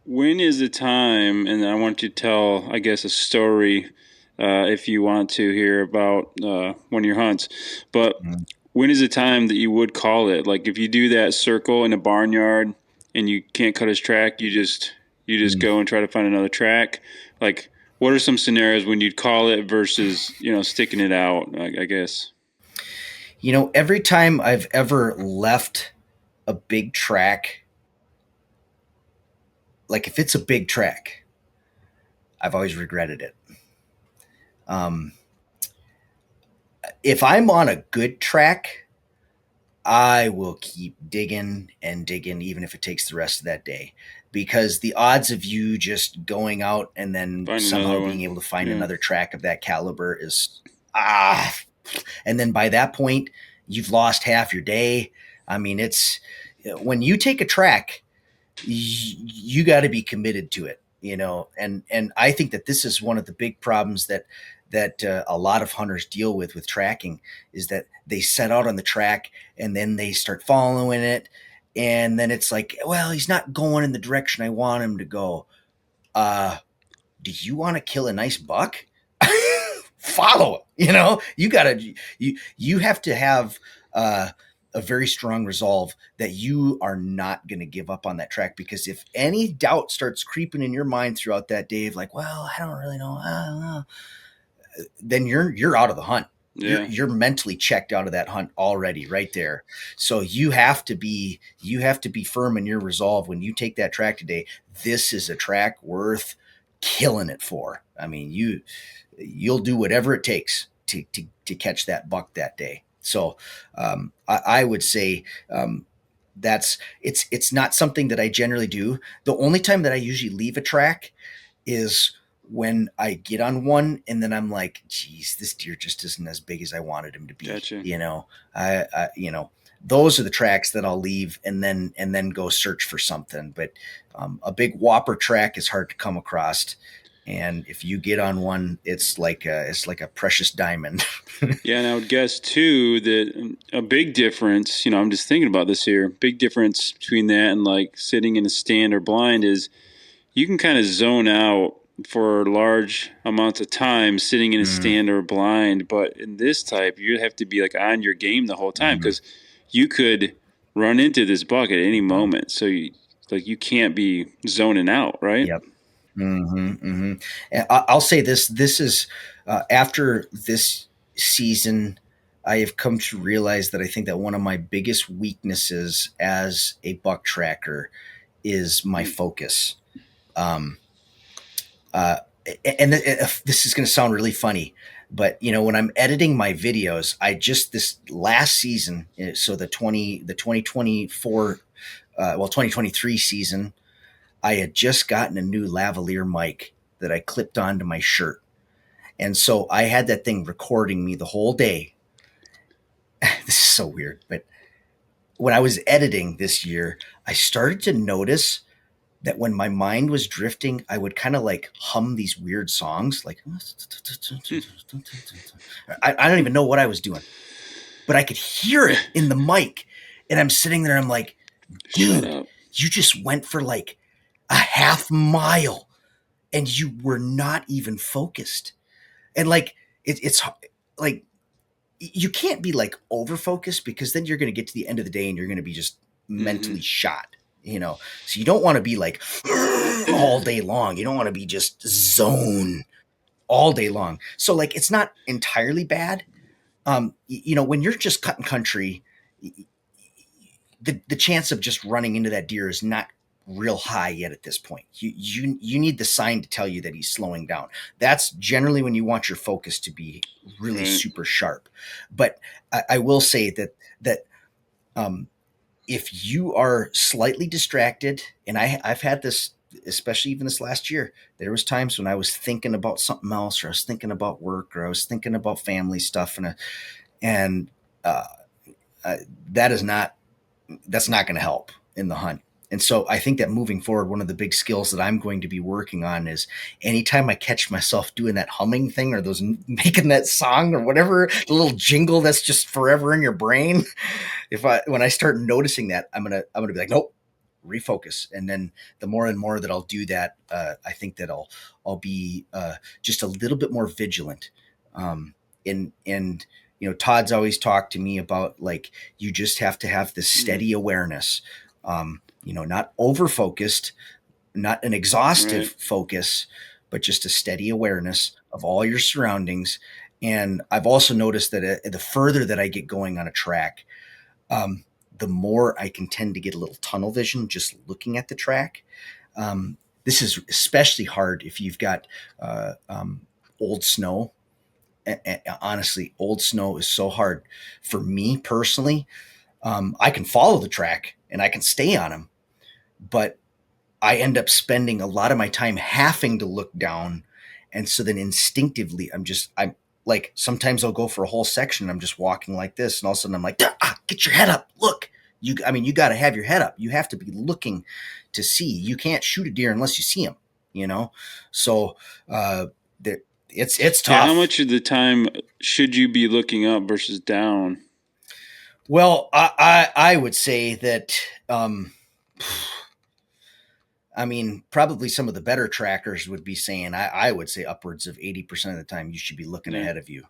when is the time? And I want you to tell, I guess, a story, if you want to hear about one of your hunts. But Mm. when is the time that you would call it? Like if you do that circle in a barnyard and you can't cut his track, you just Mm. go and try to find another track. Like what are some scenarios when you'd call it versus sticking it out? I guess. Every time I've ever left a big track, like if it's a big track, I've always regretted it. Um, if I'm on a good track, I will keep digging and digging, even if it takes the rest of that day, because the odds of you just going out and then Find somehow another being one. able to find Yeah. another track of that caliber is ah. And then by that point, you've lost half your day. I mean, it's when you take a track, you got to be committed to it, and I think that this is one of the big problems that a lot of hunters deal with tracking, is that they set out on the track and then they start following it, and then it's like, well, he's not going in the direction I want him to go. uh do you want to kill a nice buck? Follow him. You have to have uh, a very strong resolve that you are not going to give up on that track, because if any doubt starts creeping in your mind throughout that day of like, well, I don't really know, I don't know, then you're out of the hunt. you're Yeah. you're mentally checked out of that hunt already right there. So you have to be firm in your resolve when you take that track today. This is a track worth killing it for. I mean, you'll do whatever it takes to catch that buck that day. So I would say that's it's not something that I generally do. The only time that I usually leave a track is when I get on one and then I'm like, geez, this deer just isn't as big as I wanted him to be. Gotcha. Those are the tracks that I'll leave and then go search for something. But a big whopper track is hard to come across, and if you get on one, it's like a precious diamond. Yeah, and I would guess too that a big difference, I'm just thinking about this here, big difference between that and like sitting in a stand or blind is you can kind of zone out for large amounts of time sitting in a Mm, stand or blind, but in this type, you have to be like on your game the whole time mm, because you could run into this buck at any mm. moment. So you can't be zoning out, right? Yep. Hmm. Hmm. I'll say this. This is after this season, I have come to realize that I think that one of my biggest weaknesses as a buck tracker is my Hmm. focus. Um, uh, and this is going to sound really funny, but when I'm editing my videos, I just this last season, so the 2024, 2023 season, I had just gotten a new lavalier mic that I clipped onto my shirt. And so I had that thing recording me the whole day. This is so weird, but when I was editing this year, I started to notice that when my mind was drifting, I would kind of like hum these weird songs, like Hmm. I don't even know what I was doing, but I could hear it in the mic. And I'm sitting there, I'm like, Shut dude, up. you just went for like a half mile and you were not even focused. And like it's like you can't be like over focused, because then you're going to get to the end of the day and you're going to be just Mm-hmm. mentally shot. So you don't want to be like all day long. You don't want to be just zone all day long. So like it's not entirely bad. When you're just cutting country, the chance of just running into that deer is not real high yet at this point. You need the sign to tell you that he's slowing down. That's generally when you want your focus to be really Right. super sharp. But I will say that um, if you are slightly distracted, and I've had this, especially even this last year, there was times when I was thinking about something else, or I was thinking about work, or I was thinking about family stuff, and uh, uh, that is not that's not going to help in the hunt. And so I think that moving forward, one of the big skills that I'm going to be working on is anytime I catch myself doing that humming thing or those making that song or whatever, the little jingle that's just forever in your brain. When I start noticing that, I'm gonna be like, nope, refocus. And then the more and more that I'll do that, I think that I'll be just a little bit more vigilant. And Todd's always talked to me about like you just have to have this steady awareness, not over focused, not an exhaustive Right. focus, but just a steady awareness of all your surroundings. And I've also noticed that the further that I get going on a track, um, the more I can tend to get a little tunnel vision just looking at the track. This is especially hard if you've got old snow. Honestly, old snow is so hard for me personally. I can follow the track and I can stay on them, but I end up spending a lot of my time having to look down. And so then instinctively, I'm like, sometimes I'll go for a whole section. I'm just walking like this. And all of a sudden I'm like, get your head up. Look, you got to have your head up. You have to be looking to see. You can't shoot a deer unless you see him, you know? So, there, it's Yeah. How tough. much of the time should you be looking up versus down? Well, I would say that, probably some of the better trackers would be saying I would say upwards of 80% of the time you should be looking Yeah. ahead of you.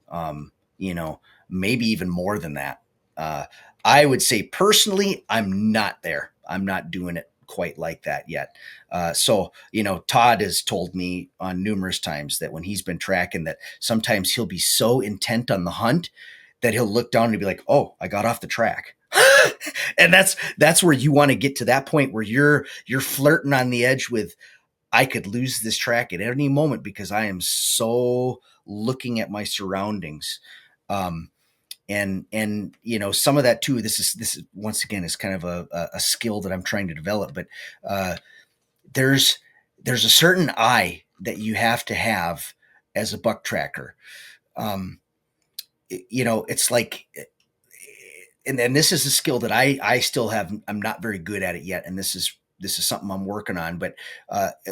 Um, you know, Maybe even more than that. Uh, I would say personally, I'm not there. I'm not doing it quite like that yet. Todd has told me on numerous times that when he's been tracking, that sometimes he'll be so intent on the hunt that he'll look down and be like, "Oh, I got off the track." And that's where you want to get to that point where you're flirting on the edge with, I could lose this track at any moment because I am so looking at my surroundings. Um, and some of that too. This is once again is kind of a skill that I'm trying to develop. But uh, there's there's a certain eye that you have to have as a buck tracker. Um, it's like, and this is a skill that I still have. I'm not very good at it yet, and this is something I'm working on. But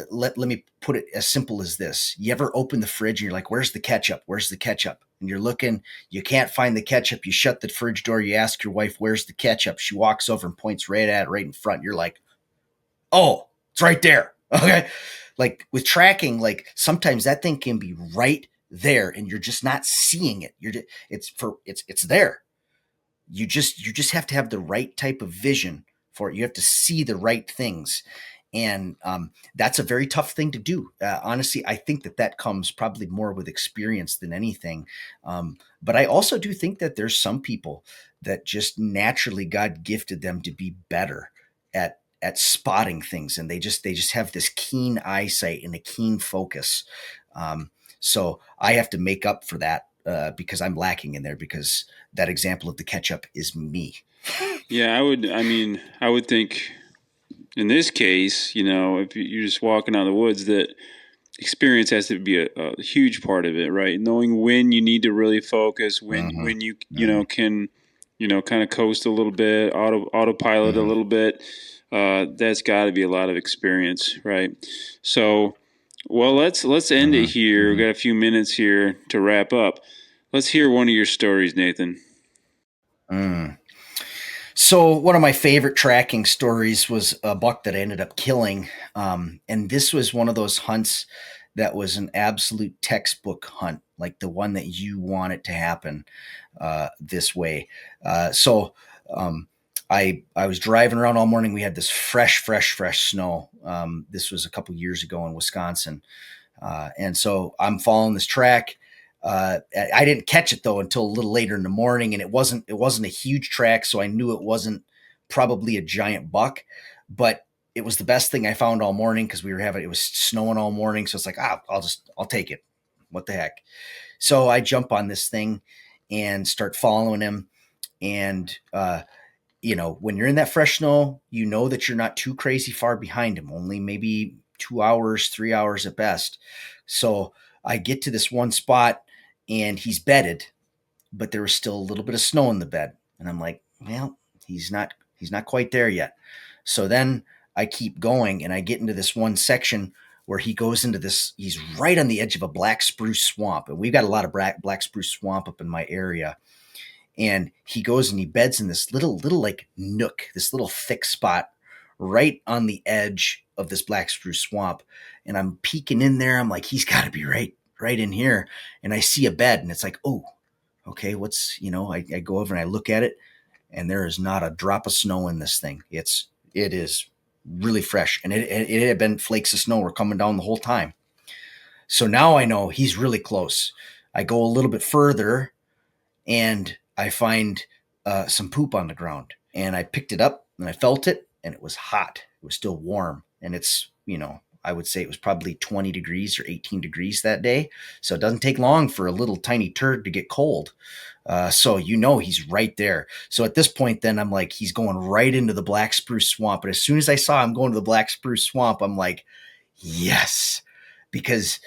let me put it as simple as this: you ever open the fridge and you're like, "Where's the ketchup? Where's the ketchup?" And you're looking, you can't find the ketchup. You shut the fridge door. You ask your wife, "Where's the ketchup?" She walks over and points right at it, right in front. You're like, "Oh, it's right there." Okay, like with tracking, like sometimes that thing can be right there, and you're just not seeing it. It's there. You just have to have the right type of vision for it. You have to see the right things, and that's a very tough thing to do. Honestly, I think that comes probably more with experience than anything. But I also do think that there's some people that just naturally God gifted them to be better at spotting things, and they just have this keen eyesight and a keen focus. So I have to make up for that because I'm lacking in there, because that example of the ketchup is me. Yeah. I would think in this case, if you're just walking out of the woods, that experience has to be a huge part of it, right? Knowing when you need to really focus, Mm-hmm. when Mm-hmm. can kind of coast a little bit, autopilot a Mm-hmm. little bit. That's got to be a lot of experience, right? So, well, let's end it Mm-hmm. here. We Mm-hmm. got a few minutes here to wrap up. Let's hear one of your stories, Nathan. Mm. So one of my favorite tracking stories was a buck that I ended up killing, and this was one of those hunts that was an absolute textbook hunt, like the one that you want it to happen this way. So um, I was driving around all morning. We had this fresh snow. This was a couple years ago in Wisconsin, and so I'm following this track. I didn't catch it though until a little later in the morning, and it wasn't a huge track, so I knew it wasn't probably a giant buck, but it was the best thing I found all morning because it was snowing all morning, so it's like I'll take it. What the heck? So I jump on this thing and start following him, and when you're in that fresh snow, you know that you're not too crazy far behind him, only maybe 2 hours, 3 hours at best. So I get to this one spot and he's bedded, but there was still a little bit of snow in the bed. And I'm like, well, he's not quite there yet. So then I keep going and I get into this one section where he goes into this, he's right on the edge of a black spruce swamp. And we've got a lot of black spruce swamp up in my area, and he goes and he beds in this little like nook, this little thick spot right on the edge of this black spruce swamp. And I'm peeking in there. I'm like, he's got to be right in here. And I see a bed, and it's like, oh, okay, I go over and I look at it, and there is not a drop of snow in this thing. It is really fresh, and it had been flakes of snow were coming down the whole time. So now I know he's really close. I go a little bit further, and I find some poop on the ground, and I picked it up and I felt it, and it was hot. It was still warm, and I would say it was probably 20 degrees or 18 degrees that day. So it doesn't take long for a little tiny turd to get cold. So he's right there. So at this point, then I'm like, he's going right into the black spruce swamp. But as soon as I saw him going to the black spruce swamp, I'm like, yes, because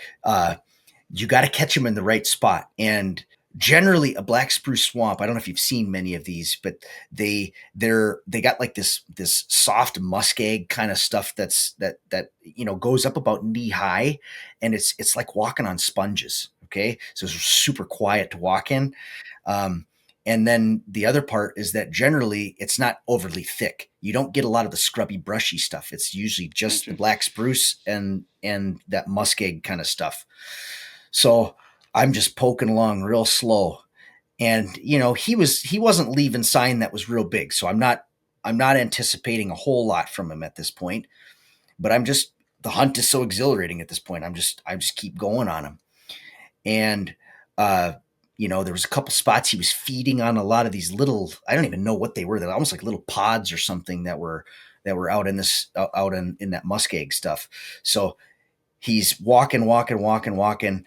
you got to catch him in the right spot. And generally a black spruce swamp, I don't know if you've seen many of these, but they got like this soft muskeg kind of stuff that goes up about knee high, and it's like walking on sponges. Okay, so it's super quiet to walk in. And then the other part is that generally it's not overly thick. You don't get a lot of the scrubby, brushy stuff. It's usually just the black spruce and that muskeg kind of stuff. So I'm just poking along real slow, and he wasn't leaving sign that was real big. So I'm not anticipating a whole lot from him at this point. But the hunt is so exhilarating at this point. I just keep going on him, and there was a couple spots he was feeding on a lot of these little, I don't even know what they were. They're almost like little pods or something that were out in in that muskeg stuff. So he's walking, and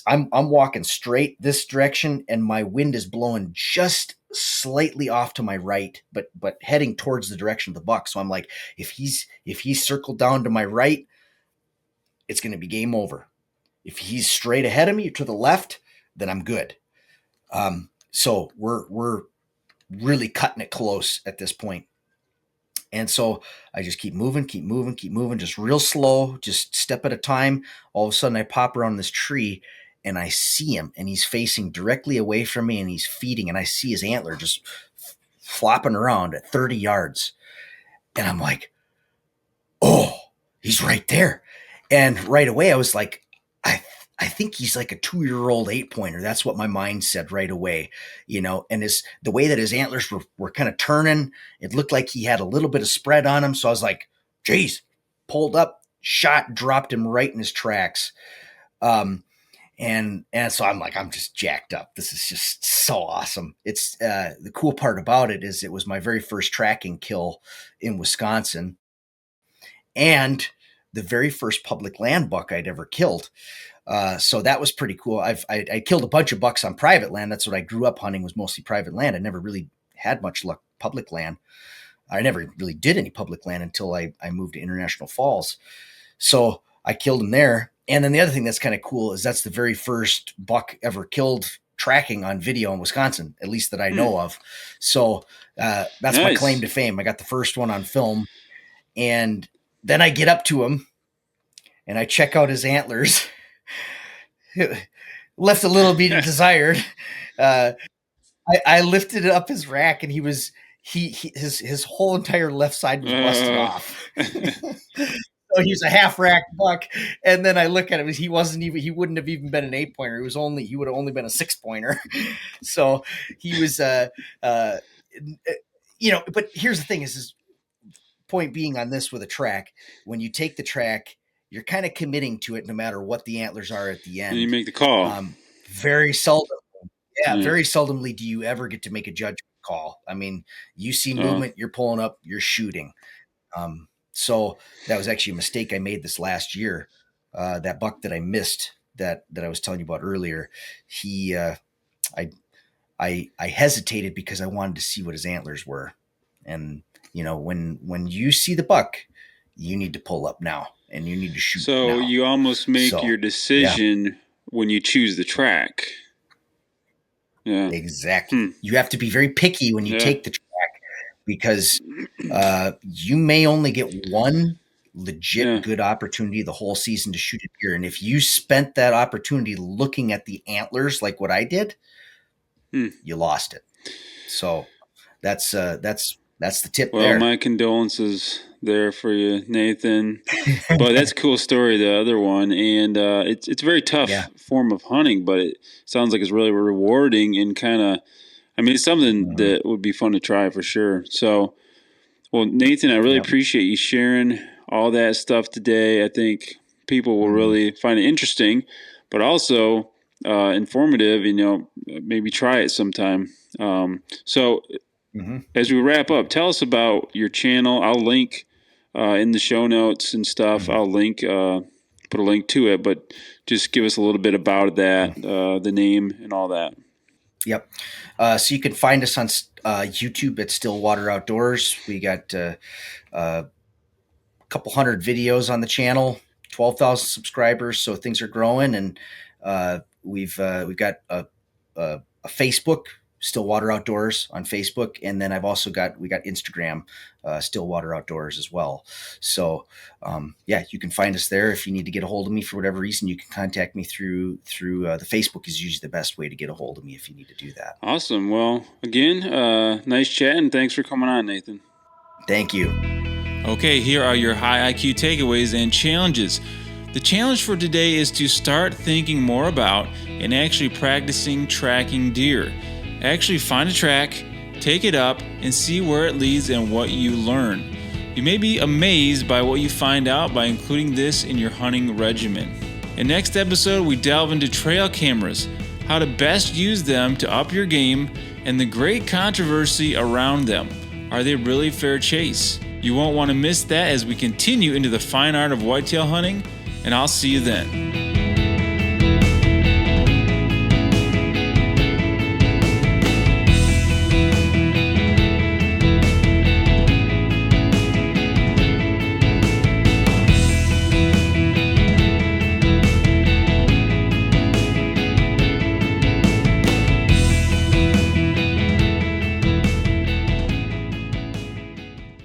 I'm walking straight this direction, and my wind is blowing just slightly off to my right, but heading towards the direction of the buck. So I'm like, if he's circled down to my right, it's going to be game over. If he's straight ahead of me or to the left, then I'm good. So we're really cutting it close at this point. And so I just keep moving, just real slow, just step at a time. All of a sudden I pop around this tree and I see him, and he's facing directly away from me, and he's feeding, and I see his antler just flopping around at 30 yards. And I'm like, oh, he's right there. And right away I was like, I think he's like a 2-year-old 8-pointer. That's what my mind said right away, and the way that his antlers were kind of turning, it looked like he had a little bit of spread on him. So I was like, geez, pulled up, shot, dropped him right in his tracks. And so I'm like, I'm just jacked up. This is just so awesome. It's the cool part about it is it was my very first tracking kill in Wisconsin, and the very first public land buck I'd ever killed. So that was pretty cool. I killed a bunch of bucks on private land. That's what I grew up hunting, was mostly private land. I never really had much luck public land. I never really did any public land until I moved to International Falls. So I killed him there. And then the other thing that's kind of cool is that's the very first buck ever killed tracking on video in Wisconsin, at least that I know of. So that's nice. My claim to fame. I got the first one on film, and then I get up to him and I check out his antlers. Left a little bit desired. I lifted up his rack, and his whole entire left side was busted off. So he was a half rack buck, and then I look at him, he wouldn't have even been an 8-pointer. He would have only been a 6-pointer. So he was but here's the thing is point being on this with a track, when you take the track, you're kind of committing to it no matter what the antlers are at the end. And you make the call. Very seldom. Yeah, very seldomly do you ever get to make a judgment call. I mean, you see movement, you're pulling up, you're shooting. So that was actually a mistake I made this last year. That buck that I missed that I was telling you about earlier, I hesitated because I wanted to see what his antlers were. And when you see the buck, you need to pull up now and you need to shoot. So now. You almost make your decision when you choose the track. Yeah, exactly. You have to be very picky when you take the track because you may only get one legit good opportunity the whole season to shoot a deer. And if you spent that opportunity looking at the antlers like what I did, you lost it. So that's the tip there. Well, my condolences there for you, Nathan. But that's a cool story, the other one. And it's a very tough form of hunting, but it sounds like it's really rewarding and kind of, it's something that would be fun to try for sure. So, well, Nathan, I really appreciate you sharing all that stuff today. I think people will really find it interesting, but also informative, maybe try it sometime. As we wrap up, tell us about your channel. I'll link in the show notes and stuff. I'll link, put a link to it, but just give us a little bit about that, the name and all that. Yep. So you can find us on YouTube at Stillwater Outdoors. We got a couple hundred videos on the channel, 12,000 subscribers. So things are growing, and we've got a Facebook, Stillwater Outdoors on Facebook, and then we got Instagram, Stillwater Outdoors as well. So you can find us there. If you need to get a hold of me for whatever reason, you can contact me through the Facebook is usually the best way to get a hold of me if you need to do that. Awesome. Well, again, nice chat, and thanks for coming on, Nathan. Thank you. Okay, here are your high IQ takeaways and challenges. The challenge for today is to start thinking more about and actually practicing tracking deer. Actually find a track, take it up, and see where it leads and what you learn. You may be amazed by what you find out by including this in your hunting regimen. In next episode, we delve into trail cameras, how to best use them to up your game, and the great controversy around them. Are they really fair chase? You won't want to miss that as we continue into the fine art of whitetail hunting, and I'll see you then.